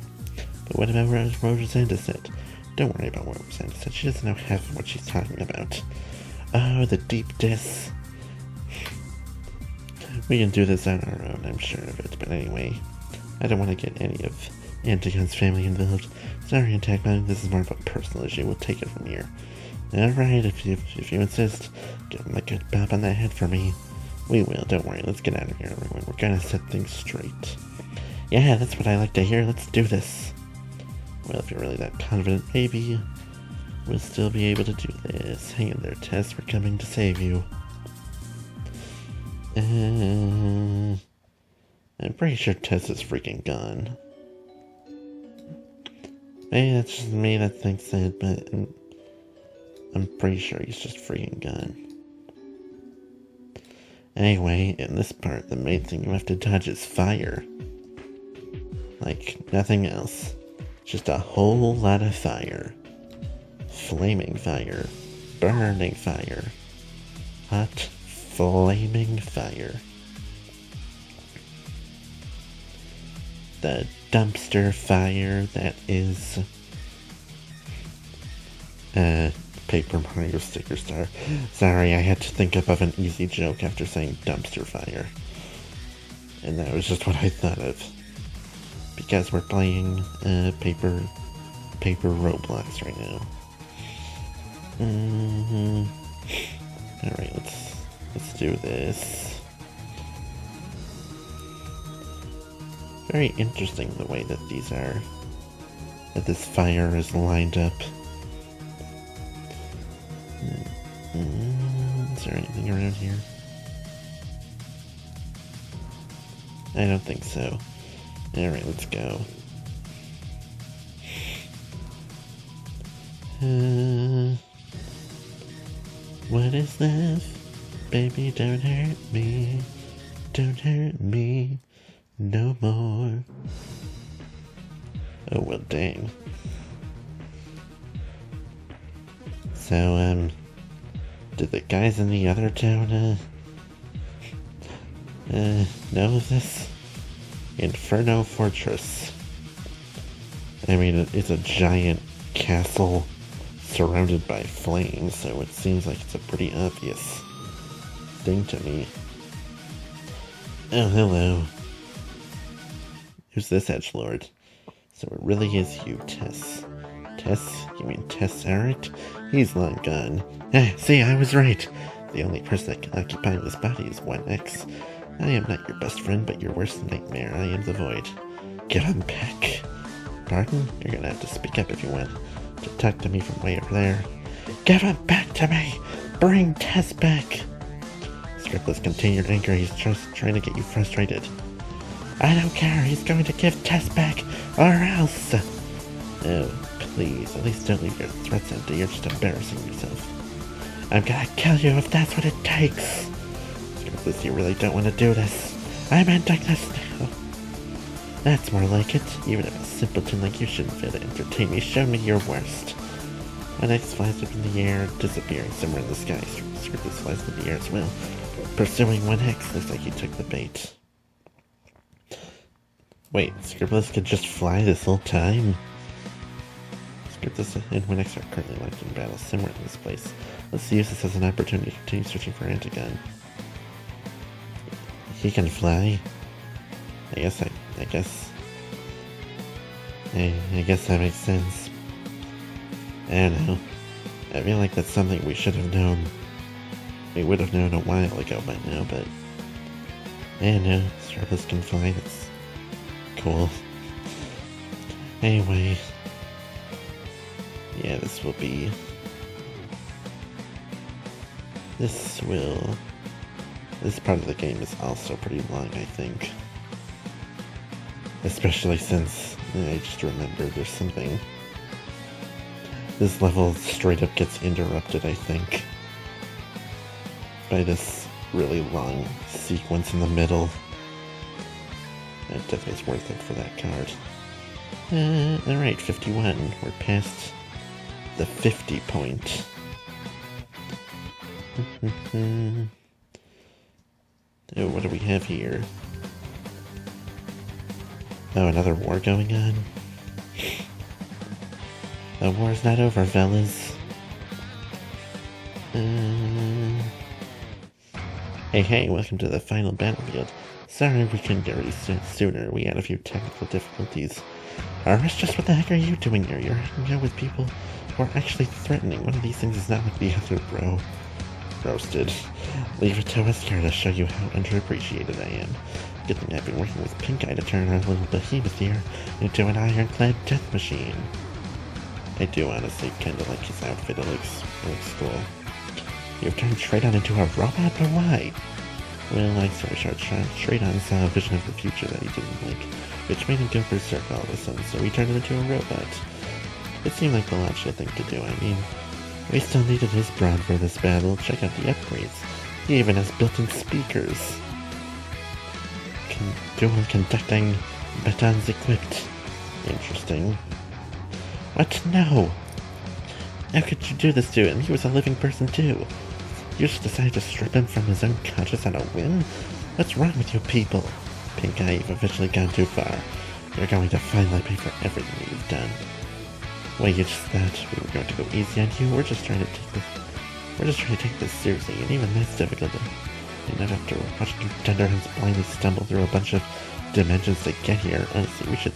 But what about what Rosenda said? Don't worry about what Rosenda said. She doesn't know half of what she's talking about. Oh, the deep diss. We can do this on our own, I'm sure of it. But anyway, I don't want to get any of Antigon's family involved. Sorry, Antagma, this is more of a personal issue. We'll take it from here. Alright, if you insist, give him a good bop on the head for me. We will, don't worry. Let's get out of here, everyone. We're gonna set things straight. Yeah, that's what I like to hear. Let's do this. Well, if you're really that confident, maybe we'll still be able to do this. Hang in there, Tess. We're coming to save you. I'm pretty sure Tess is freaking gone. Maybe that's just me that thinks that, but I'm pretty sure he's just freaking gone. Anyway, in this part, the main thing you have to dodge is fire. Like, nothing else. Just a whole lot of fire. Flaming fire. Burning fire. Hot, flaming fire. The dumpster fire that is... Paper Mario Sticker Star. Sorry, I had to think up of an easy joke after saying dumpster fire. And that was just what I thought of. Because we're playing Paper Roblox right now. Alright, let's do this. Very interesting the way that that this fire is lined up. Is there anything around here? I don't think so. Alright, let's go. What is this? Baby, don't hurt me. Don't hurt me no more. Oh, well, dang. So, did the guys in the other town, know of this? Inferno Fortress. I mean, it's a giant castle surrounded by flames, so it seems like it's a pretty obvious thing to me. Oh, hello. Who's this edgelord? So it really is you, Tess. Tess? You mean Tesseract? He's long gone. See, I was right. The only person that can occupy this body is 1X. I am not your best friend, but your worst nightmare. I am the Void. Get him back. pardon? You're gonna have to speak up if you want to talk to me from way over there. Give him back to me! Bring Tess back! Scriptless continued anger. He's just trying to get you frustrated. I don't care. He's going to give Tess back, or else. Oh, please. At least don't leave your threats empty. You're just embarrassing yourself. I'm gonna kill you if that's what it takes. Scriptless, you really don't want to do this. I'm ending this now. That's more like it. Even if a simpleton like you shouldn't fail to entertain me, show me your worst. One X flies up in the air, disappearing somewhere in the sky. Scriptless flies in the air as well. Pursuing 1X, looks like he took the bait. Wait, Scriptless could just fly this whole time? Scriptless and 1X are currently locked in battle somewhere in this place. Let's use this as an opportunity to continue searching for Antigun. He can fly? I guess that makes sense. I don't know. I feel like that's something we should have known. We would have known a while ago by now, but I don't know. Scriptless can fly. That's cool. Anyway, yeah, this part of the game is also pretty long, I think. Especially since, I just remembered there's something. This level straight up gets interrupted, I think, by this really long sequence in the middle. That definitely is worth it for that card. Alright, 51. We're past the 50 point. Oh, what do we have here? Oh, another war going on? The war's not over, fellas. Hey, welcome to the final battlefield. Sorry we couldn't get ready sooner. We had a few technical difficulties. It's just what the heck are you doing here? You're hanging out with people who are actually threatening. One of these things is not like the other, bro. Roasted. Leave it to us here to show you how underappreciated I am. Good thing I've been working with Pink Eye to turn our little behemoth here into an ironclad death machine. I do honestly kinda like his outfit. It looks cool. You've turned Shredon into a robot, but why? Well, like story short, Shredon saw a vision of the future that he didn't like, which made him go berserk all of a sudden, so he turned him into a robot. It seemed like the logical thing to do. I mean, we still needed his brawn for this battle. Check out the upgrades. He even has built-in speakers. Dual conducting batons equipped. Interesting. What? No! How could you do this to him? He was a living person too. You just decided to strip him from his own conscience on a whim? What's wrong with you people? Pink Eye, you've officially gone too far. You're going to finally pay for everything that you've done. Wait, you just thought we were going to go easy on you? We're just trying to take this seriously, and even that's difficult. And not after watching Tenderhands blindly stumble through a bunch of dimensions to get here. Honestly, we should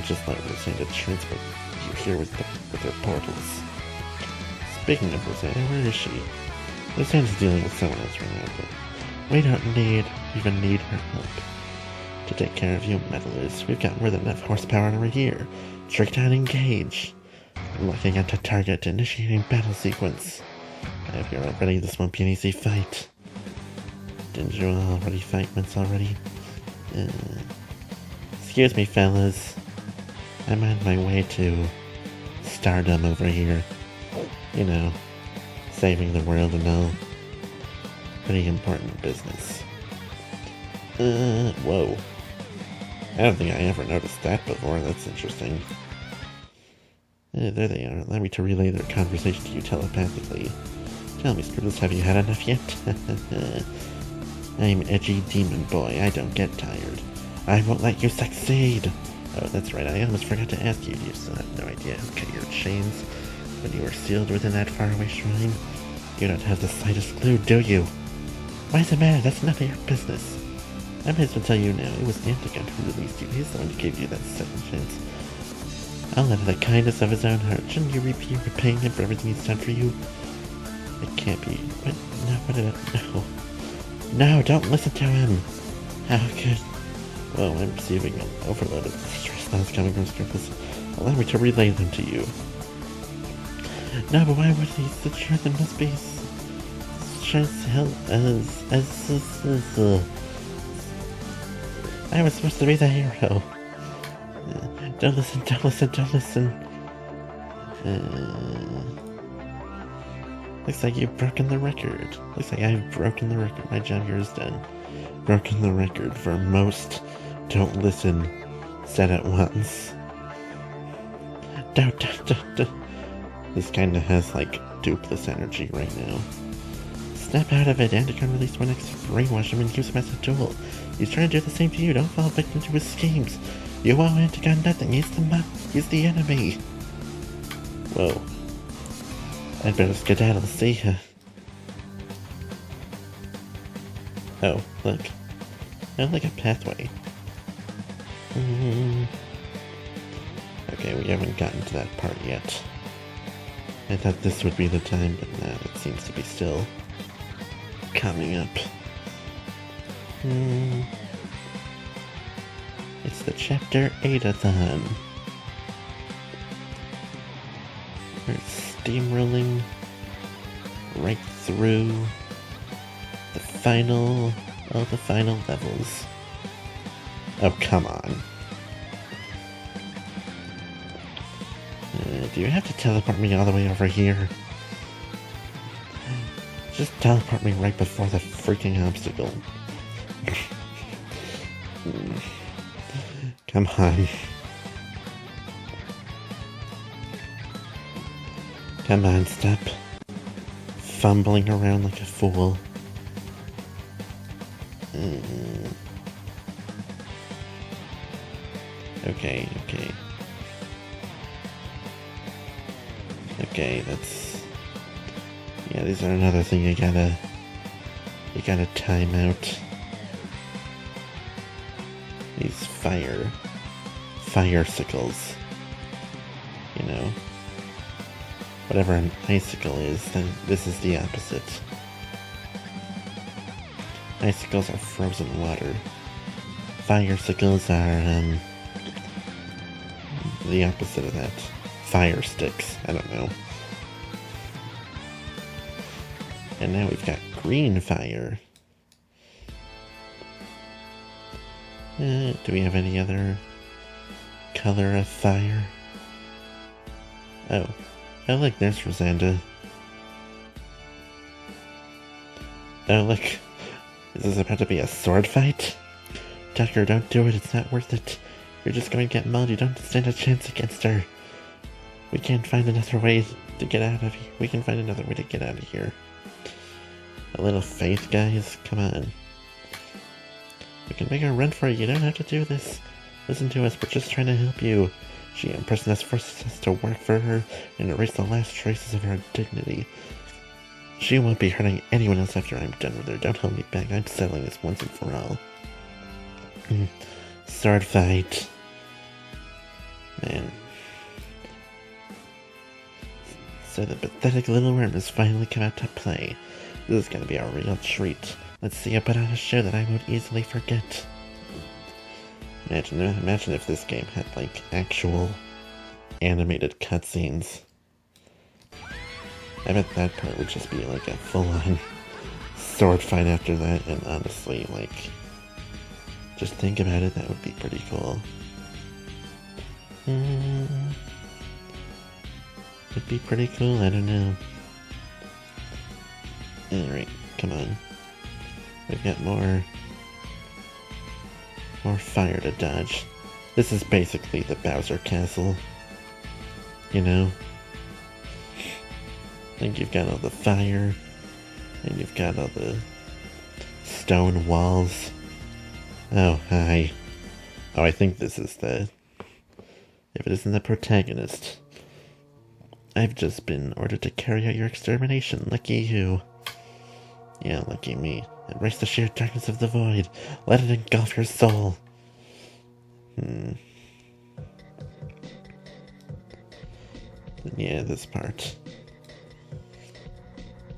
just let Rosanna transport you here with her portals. Speaking of Rosanna, where is she? Rosanna's dealing with someone else right now, but we don't even need her help to take care of you meddlers. We've got more than enough horsepower right here. Trick down, engage. Looking at the target, initiating battle sequence. I hope you're all ready. This won't be an easy fight. Didn't you already fight once already? Excuse me, fellas. I'm on my way to stardom over here. You know, saving the world and all. Pretty important business. Whoa. I don't think I ever noticed that before. That's interesting. There they are. Allow me to relay their conversation to you telepathically. Tell me, Scribbles, have you had enough yet? I'm edgy demon boy. I don't get tired. I won't let you succeed. Oh, that's right. I almost forgot to ask you. You still have no idea who cut your chains when you were sealed within that faraway shrine? You don't have the slightest clue, do you? Why does it matter? That's none of your business. I might as well tell you now. It was Antigun who released you. He's the one who gave you that second chance. I'll let the kindness of his own heart. Shouldn't you be repaying him for everything he's done for you? It can't be. What? No, what did I... No. No, don't listen to him. How could... Well, I'm receiving an overload of stress that's coming from Scriptus. Allow me to relay them to you. No, but why would he? The truth must be as hell as I was supposed to be the hero. Don't listen, don't listen, don't listen. Looks like you've broken the record. Looks like I've broken the record. My job here is done. Broken the record for most don't listen said at once. Don't. This kinda has like duplicitous energy right now. Snap out of it. Anticon released one next to brainwash him and use him as a tool. He's trying to do the same to you. Don't fall victim to his schemes. You owe Anticon nothing. He's the enemy. Whoa. I'd better skedaddle, see ya. Oh, look. Oh, like a pathway. Okay, we haven't gotten to that part yet. I thought this would be the time, but no, it seems to be still coming up. It's the Chapter 8-a-thon. We're steamrolling right through the final levels. Oh, come on. Do you have to teleport me all the way over here? Just teleport me right before the freaking obstacle. Come on. Come on, stop fumbling around like a fool. Okay. Okay, that's... Yeah, these are another thing you gotta time out. These fire-sicles. You know. Whatever an icicle is, then this is the opposite. Icicles are frozen water. Fire-sicles are, the opposite of that. Fire sticks. I don't know. And now we've got green fire. Do we have any other color of fire? Oh, look, there's Rosanda. Oh, look. Is this about to be a sword fight? Tucker, don't do it. It's not worth it. You're just going to get mauled. You don't stand a chance against her. We can't find another way to get out of here. We can find another way to get out of here. A little faith, guys. Come on. We can make a run for it. You don't have to do this. Listen to us. We're just trying to help you. She imprisoned us, forced us to work for her, and erase the last traces of her dignity. She won't be hurting anyone else after I'm done with her. Don't hold me back. I'm settling this once and for all. Sword fight. Man. So the pathetic little worm has finally come out to play. This is gonna be a real treat. Let's see you put on a show that I won't easily forget. Imagine if this game had, like, actual animated cutscenes. I bet that part would just be, like, a full-on sword fight after that, and honestly, like, just think about it, that would be pretty cool. Would be pretty cool, I don't know. Alright, come on. We've got more fire to dodge. This is basically the Bowser Castle. You know? I think you've got all the fire, and you've got all the stone walls. Oh, hi. Oh, I think this is the... If it isn't the protagonist. I've just been ordered to carry out your extermination. Lucky you. Yeah, lucky me. Embrace the sheer darkness of the void. Let it engulf your soul. Yeah, this part.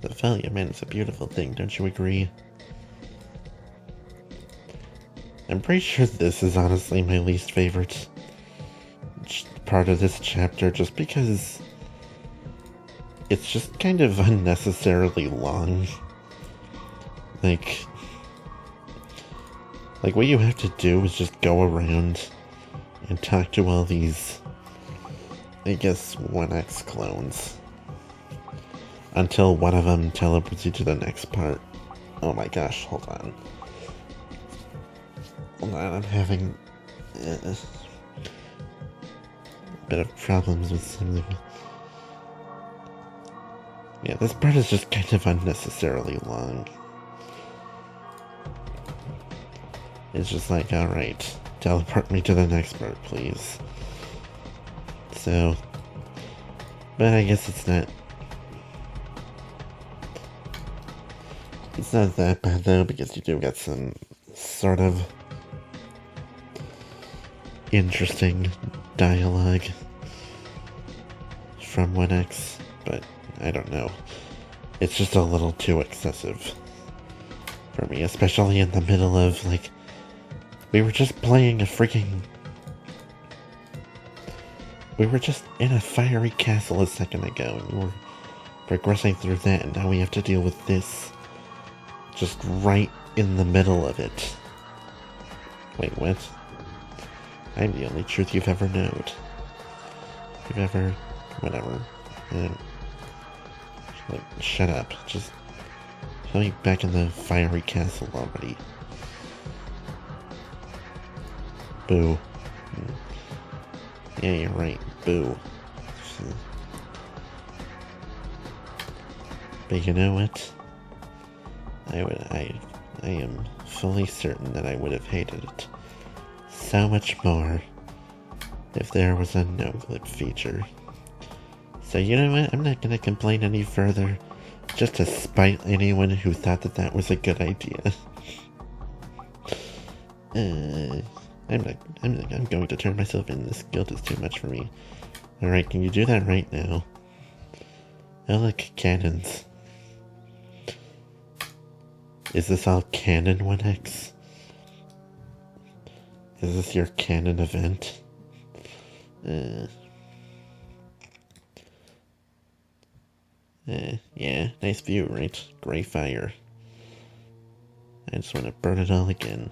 The Thalia, man, is a beautiful thing, don't you agree? I'm pretty sure this is honestly my least favorite part of this chapter just because it's just kind of unnecessarily long. Like what you have to do is just go around and talk to all these, I guess, 1X clones. Until one of them teleports you to the next part. Oh my gosh, hold on. Hold on, I'm having a bit of problems with something. Yeah, this part is just kind of unnecessarily long. It's just like, alright, teleport me to the next part, please. So, but I guess it's not that bad though, because you do get some sort of interesting dialogue from 1X, but I don't know. It's just a little too excessive for me, especially in the middle of, like, we were just playing a freaking... We were just in a fiery castle a second ago, and we were progressing through that, and now we have to deal with this. Just right in the middle of it. Wait, what? I'm the only truth you've ever known. You've ever... whatever. Like, shut up. Just... put me back in the fiery castle already. Boo. Yeah, you're right. Boo. But you know what? I am fully certain that I would have hated it so much more if there was a no-clip feature. So you know what? I'm not gonna complain any further, just to spite anyone who thought that that was a good idea. I'm going to turn myself in. This guilt is too much for me. Alright, can you do that right now? Oh look, cannons. Is this all canon 1X? Is this your canon event? Yeah, nice view, right? Gray fire. I just want to burn it all again.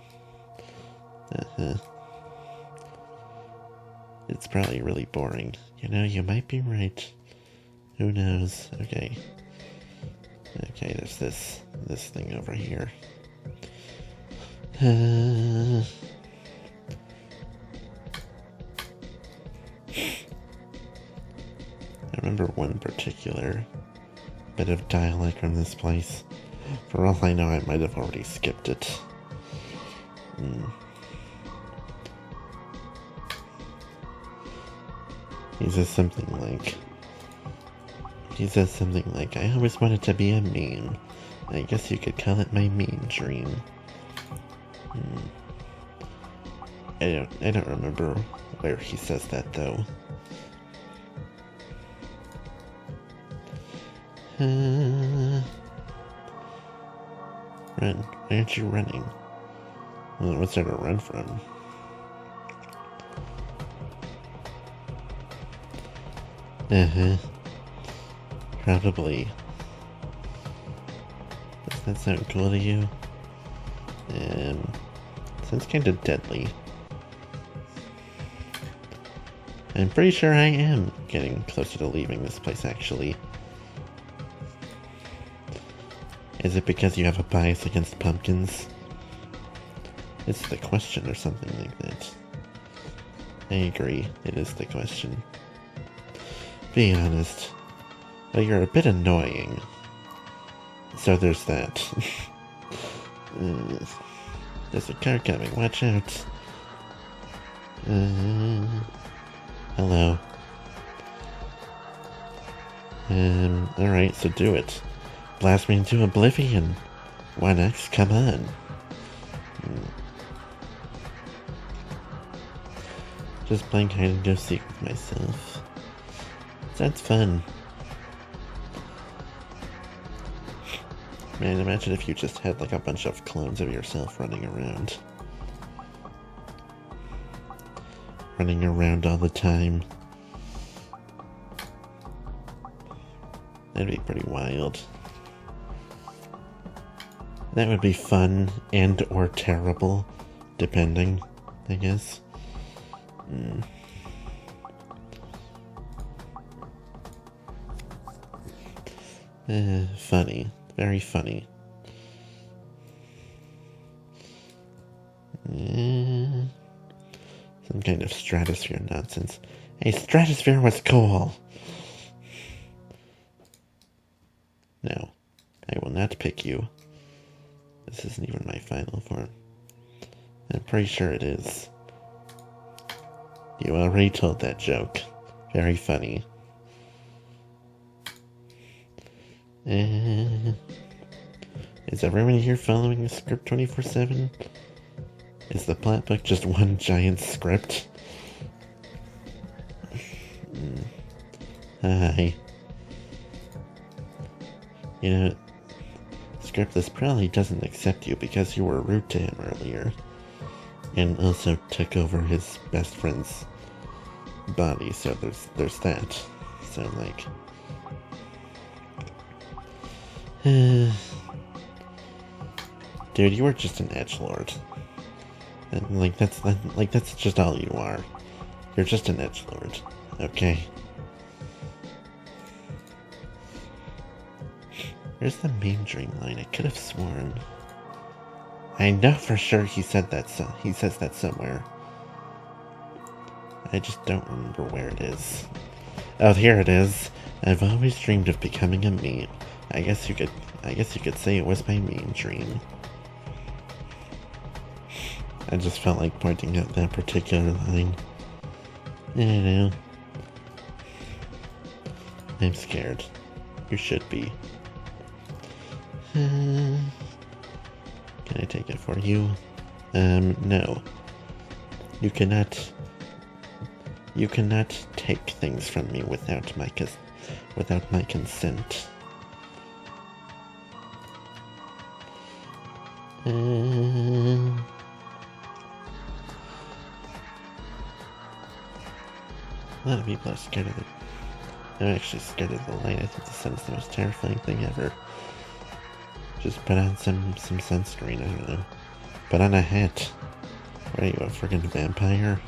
It's probably really boring. You know, you might be right. Who knows? Okay. Okay, there's this thing over here. I remember one particular bit of dialogue from this place. For all I know, I might have already skipped it. He says something like, I always wanted to be a meme. I guess you could call it my meme dream. I don't remember where he says that though. Run. Why aren't you running? Well, what's there to run from? Probably. Does that sound cool to you? Sounds kind of deadly. I'm pretty sure I am getting closer to leaving this place, actually. Is it because you have a bias against pumpkins? It's the question or something like that. I agree, it is the question. Be honest. Well, you're a bit annoying. So there's that. There's a car coming, watch out. Hello. Alright, so do it. Blast me into oblivion. 1X, come on. Just playing hide and go seek with myself. Sounds fun. Man, imagine if you just had like a bunch of clones of yourself running around. Running around all the time. That'd be pretty wild. That would be fun and or terrible, depending, I guess. Funny. Very funny. Some kind of stratosphere nonsense. Hey, stratosphere was cool! No, I will not pick you. This isn't even my final form. I'm pretty sure it is. You already told that joke. Very funny. Is everyone here following the script 24/7? Is the plot book just one giant script? Hi. You know, Scriptless probably doesn't accept you because you were rude to him earlier. And also took over his best friend's body, so there's that. So, like... Dude, you were just an edgelord. And, like, that's just all you are. You're just an edgelord, okay? Where's the main dream line? I could have sworn. I know for sure he said that. He says that somewhere. I just don't remember where it is. Oh, here it is. I've always dreamed of becoming a meme. I guess you could say it was my meme dream. I just felt like pointing out that particular line. I don't know. I'm scared. You should be. Can I take it for you? No. You cannot take things from me without my consent. A lot of people are scared of it. I'm actually scared of the light. I think the sun is the most terrifying thing ever. Just put on some sunscreen, I don't know. Put on a hat. What are you, a friggin' vampire?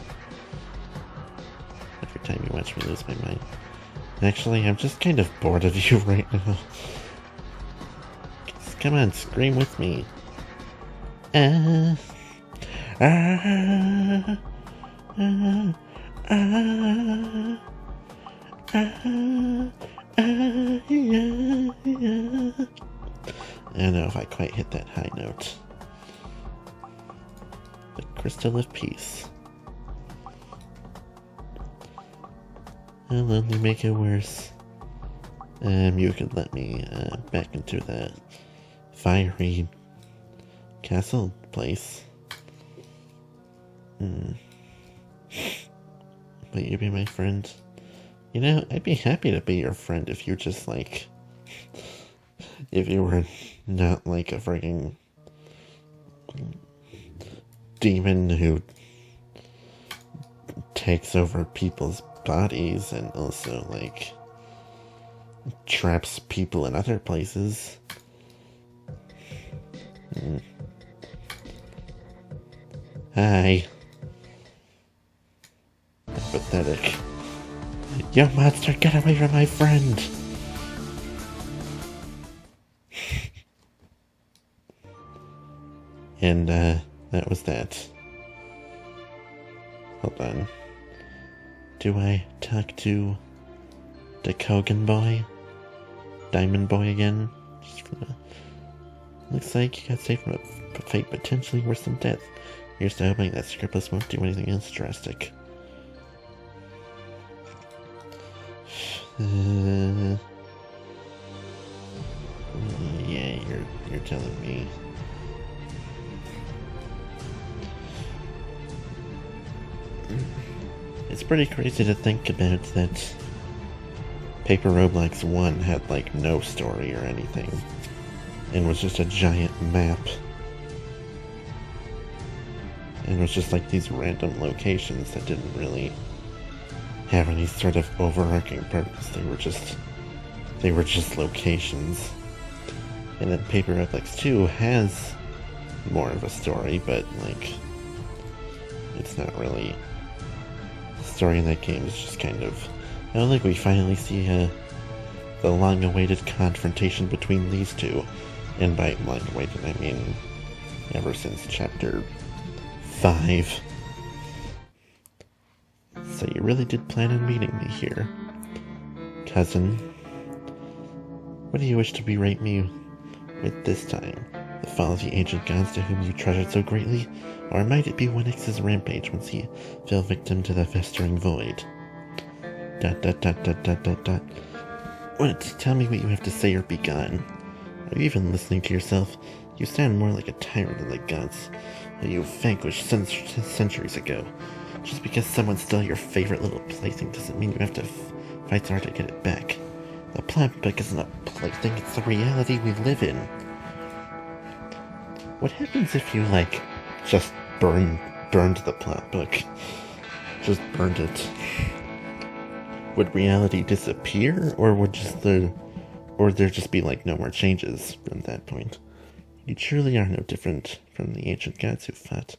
Every time you watch me lose my mind. Actually, I'm just kind of bored of you right now. Just come on, scream with me. Yeah. I don't know if I quite hit that high note. The Crystal of Peace. I'll only make it worse. You could let me back into the fiery castle place. Will you be my friend? You know, I'd be happy to be your friend if you just, like... If you were not, like, a frigging... demon who... takes over people's bodies and also, like... traps people in other places. Hi. Pathetic. Yo, monster, get away from my friend! And, that was that. Hold on. Do I talk to the Kogan boy? Diamond boy again? Looks like you got saved from a fate potentially worse than death. Here's to hoping that Scriptless won't do anything else drastic. Yeah, you're telling me. It's pretty crazy to think about that Paper Roblox 1 had, like, no story or anything. And was just a giant map. And it was just, like, these random locations that didn't really have any sort of overarching purpose. They were just they were just locations. And then Paper Roblox 2 has more of a story, but, like, it's not really... The story in that game is just kind of... I don't think we finally see the long-awaited confrontation between these two. And by long-awaited, I mean ever since Chapter 5. So you really did plan on meeting me here, cousin. What do you wish to berate me with this time? The fall of the ancient gods to whom you treasured so greatly? Or might it be 1X's rampage once he fell victim to the festering void? ... What? Tell me what you have to say or be gone. Are you even listening to yourself? You sound more like a tyrant than the gods that you vanquished centuries ago. Just because someone stole your favorite little plaything doesn't mean you have to fight so hard to get it back. The plot book isn't a plaything, it's the reality we live in. What happens if you, like, just burned the plot book? Just burned it. Would reality disappear, or would there just be, like, no more changes from that point? You truly are no different from the ancient gods who fought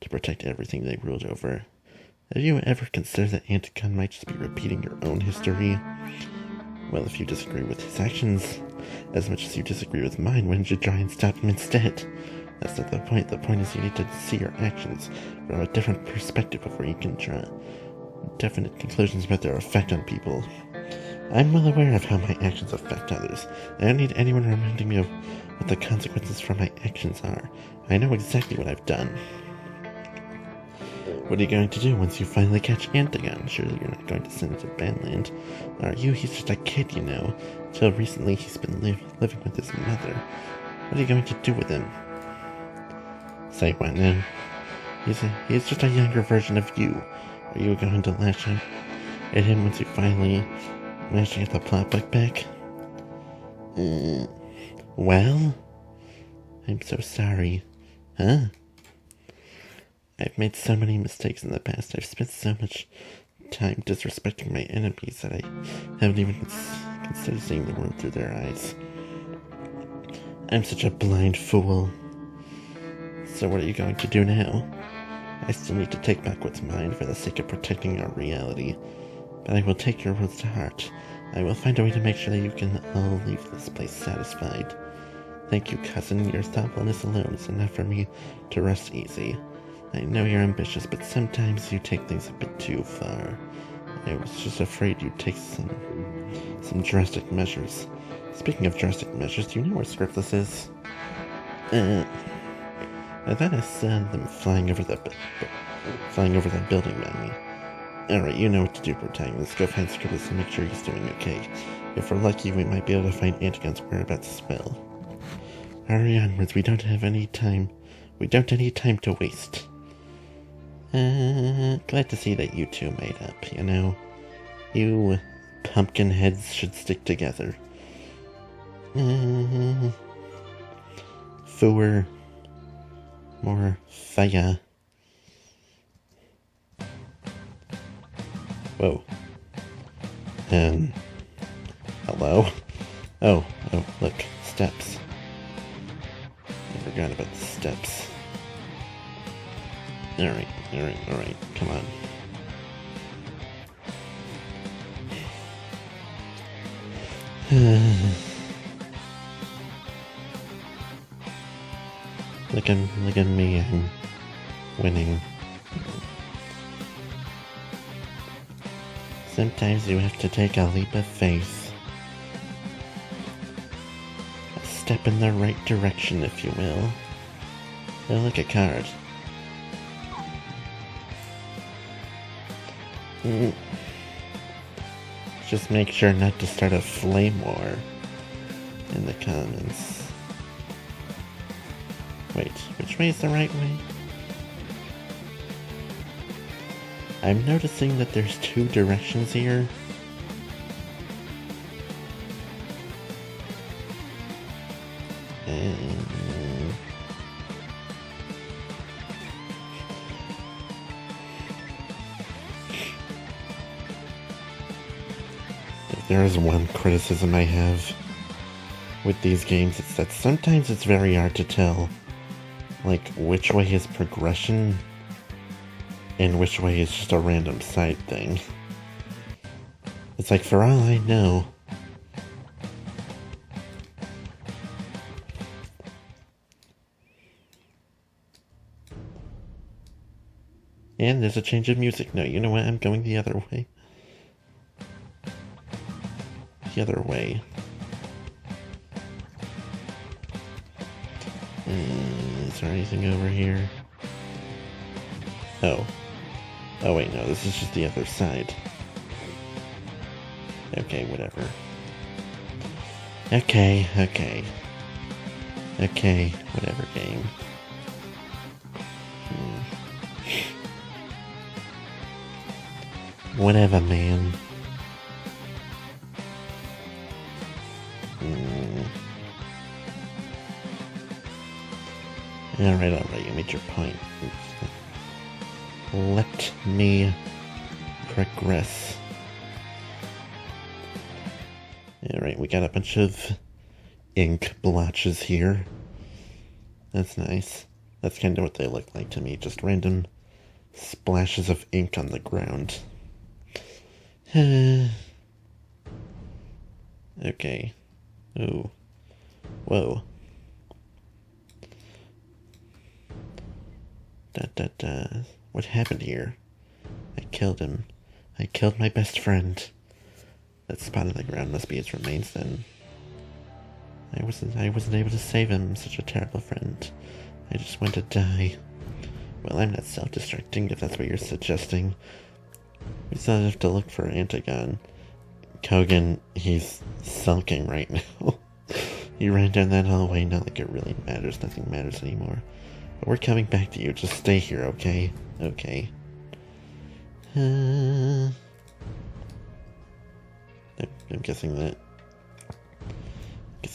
to protect everything they ruled over. Have you ever considered that Anticon might just be repeating your own history? Well, if you disagree with his actions as much as you disagree with mine, why don't you try and stop him instead? That's not the point. The point is you need to see your actions from a different perspective of where you can draw definite conclusions about their effect on people. I'm well aware of how my actions affect others. I don't need anyone reminding me of what the consequences for my actions are. I know exactly what I've done. What are you going to do once you finally catch Antigon? Surely you're not going to send him to Banland, are you? He's just a kid, you know. Till recently he's been living with his mother. What are you going to do with him? Say what now? He's just a younger version of you. Are you going to lash out at him once you finally manage to get the plot book back? Well? I'm so sorry. Huh? I've made so many mistakes in the past. I've spent so much time disrespecting my enemies that I haven't even considered seeing the world through their eyes. I'm such a blind fool. So what are you going to do now? I still need to take back what's mine for the sake of protecting our reality. But I will take your words to heart. I will find a way to make sure that you can all leave this place satisfied. Thank you, cousin. Your thoughtfulness alone is enough for me to rest easy. I know you're ambitious, but sometimes you take things a bit too far. I was just afraid you'd take some drastic measures. Speaking of drastic measures, do you know where Scriptless is? I thought I saw them flying over that building by me. Alright, you know what to do, protagonist. Go find Scriptless and make sure he's doing okay. If we're lucky, we might be able to find Antigon's whereabouts as well. Hurry onwards, we don't have any time. We don't have any time to waste. Glad to see that you two made up, you know. You pumpkin heads should stick together. For more fire. Whoa. Hello? Oh, look, steps. I forgot about the steps. Alright, come on. Look at me, I'm winning. Sometimes you have to take a leap of faith. A step in the right direction, if you will. Oh, look, a card. Just make sure not to start a flame war in the comments. Wait, which way is the right way? I'm noticing that there's two directions here. there is one criticism I have with these games, it's that sometimes it's very hard to tell, like, which way is progression and which way is just a random side thing. It's like, for all I know, and there's a change of music. No, you know what? I'm going the other way. The other way. Is there anything over here? Oh. Oh wait, no, this is just the other side. Okay, whatever. Okay, whatever, game. Whatever, man. Alright, you made your point. Let me progress. Alright, we got a bunch of ink blotches here. That's nice. That's kind of what they look like to me, just random splashes of ink on the ground. Okay. Ooh. Whoa. What happened here? I killed him. I killed my best friend. That spot on the ground must be his remains then. I wasn't able to save him. I'm such a terrible friend. I just want to die. Well, I'm not self-destructing if that's what you're suggesting. We still have to look for Antigon. Kogan, he's sulking right now. He ran down that hallway, not like it really matters. Nothing matters anymore. But we're coming back to you. Just stay here, okay? Okay. I'm guessing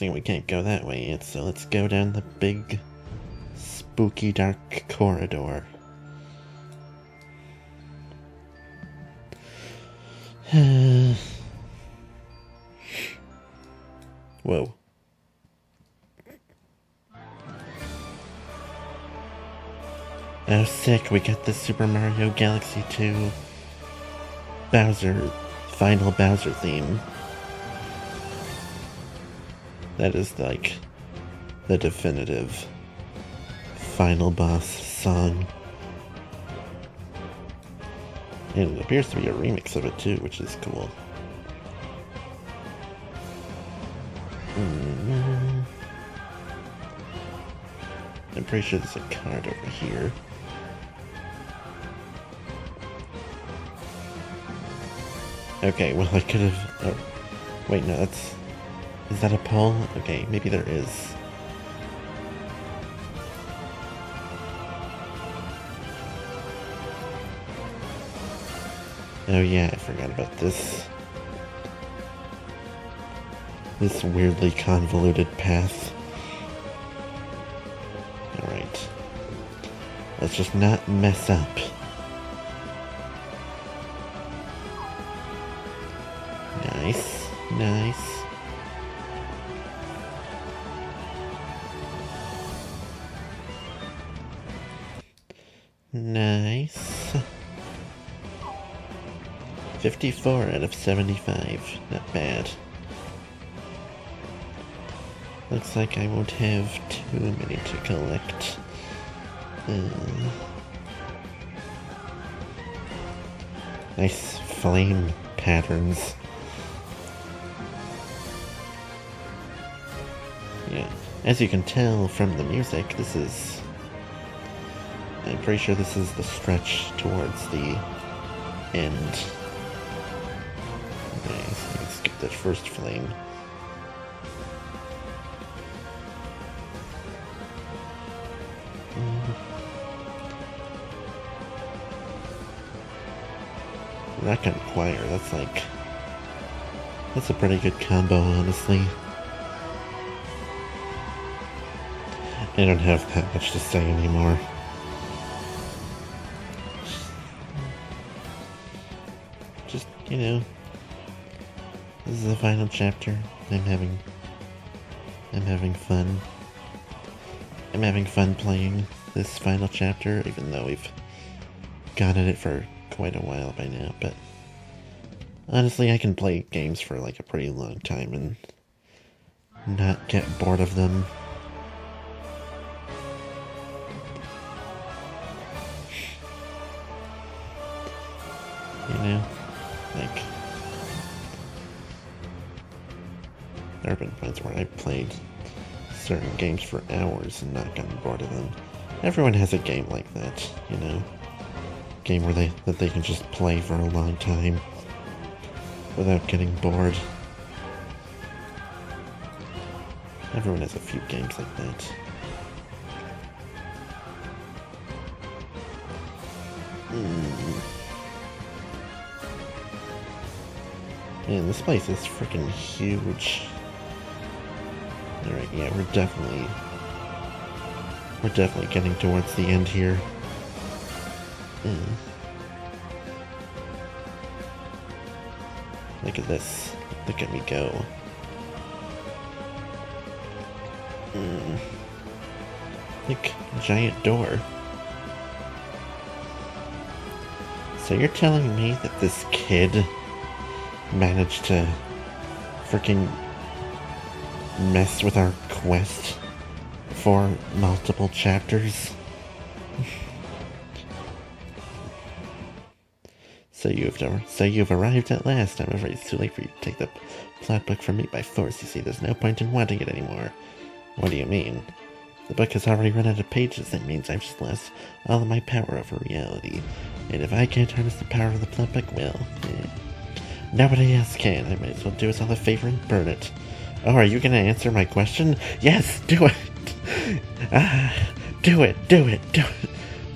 we can't go that way yet, so let's go down the big, spooky, dark corridor. Whoa. Oh, sick, we got the Super Mario Galaxy 2 final Bowser theme. That is like the definitive final boss song. And it appears to be a remix of it too, which is cool. I'm pretty sure there's a card over here. Okay, well I could have... Oh, wait, no, that's... Is that a pole? Okay, maybe there is. Oh yeah, I forgot about this. This weirdly convoluted path. Alright. Let's just not mess up. Nice, nice. Nice. 54 out of 75. Not bad. Looks like I won't have too many to collect. Nice flame patterns. Yeah, as you can tell from the music, this is... I'm pretty sure this is the stretch towards the end. Okay, so let's skip that first flame. Rock and choir, that's a pretty good combo, honestly. I don't have that much to say anymore. Just, you know, This is the final chapter. I'm having fun. I'm having fun playing this final chapter, even though we've gone at it for quite a while by now, but honestly, I can play games for like a pretty long time and not get bored of them. You know? Like, there have been points where I've played certain games for hours and not gotten bored of them. Everyone has a game like that, you know? Game where they can just play for a long time without getting bored. Everyone has a few games like that. Man, this place is freaking huge. Alright, yeah, we're definitely getting towards the end here. Look at this. Look at me go. Like, giant door. So you're telling me that this kid managed to freaking mess with our quest for multiple chapters? So you've arrived at last. I'm afraid it's too late for you to take the plot book from me by force. You see, there's no point in wanting it anymore. What do you mean? The book has already run out of pages. That means I've just lost all of my power over reality. And if I can't harness the power of the plot book, well, nobody else can. I might as well do us all a favor and burn it. Oh, are you gonna answer my question? Yes, do it! Do it.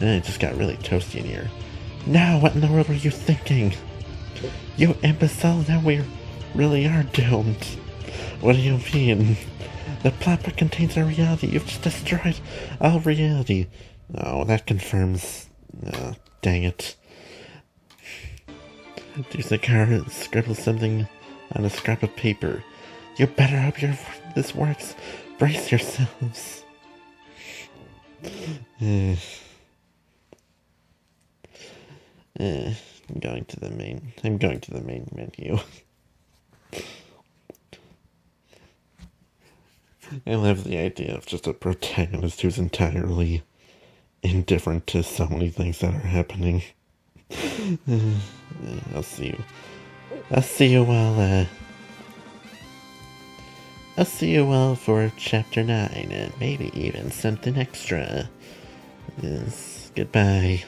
It just got really toasty in here. Now, what in the world were you thinking? You imbecile, now we really are doomed. What do you mean? The plot book contains our reality. You've just destroyed all reality. Oh, that confirms. Oh, dang it. Dusakara scribbled something on a scrap of paper. You better hope this works. Brace yourselves. I'm going to the main menu. I love the idea of just a protagonist who's entirely indifferent to so many things that are happening. I'll see you all for chapter 9 and maybe even something extra. Yes, goodbye.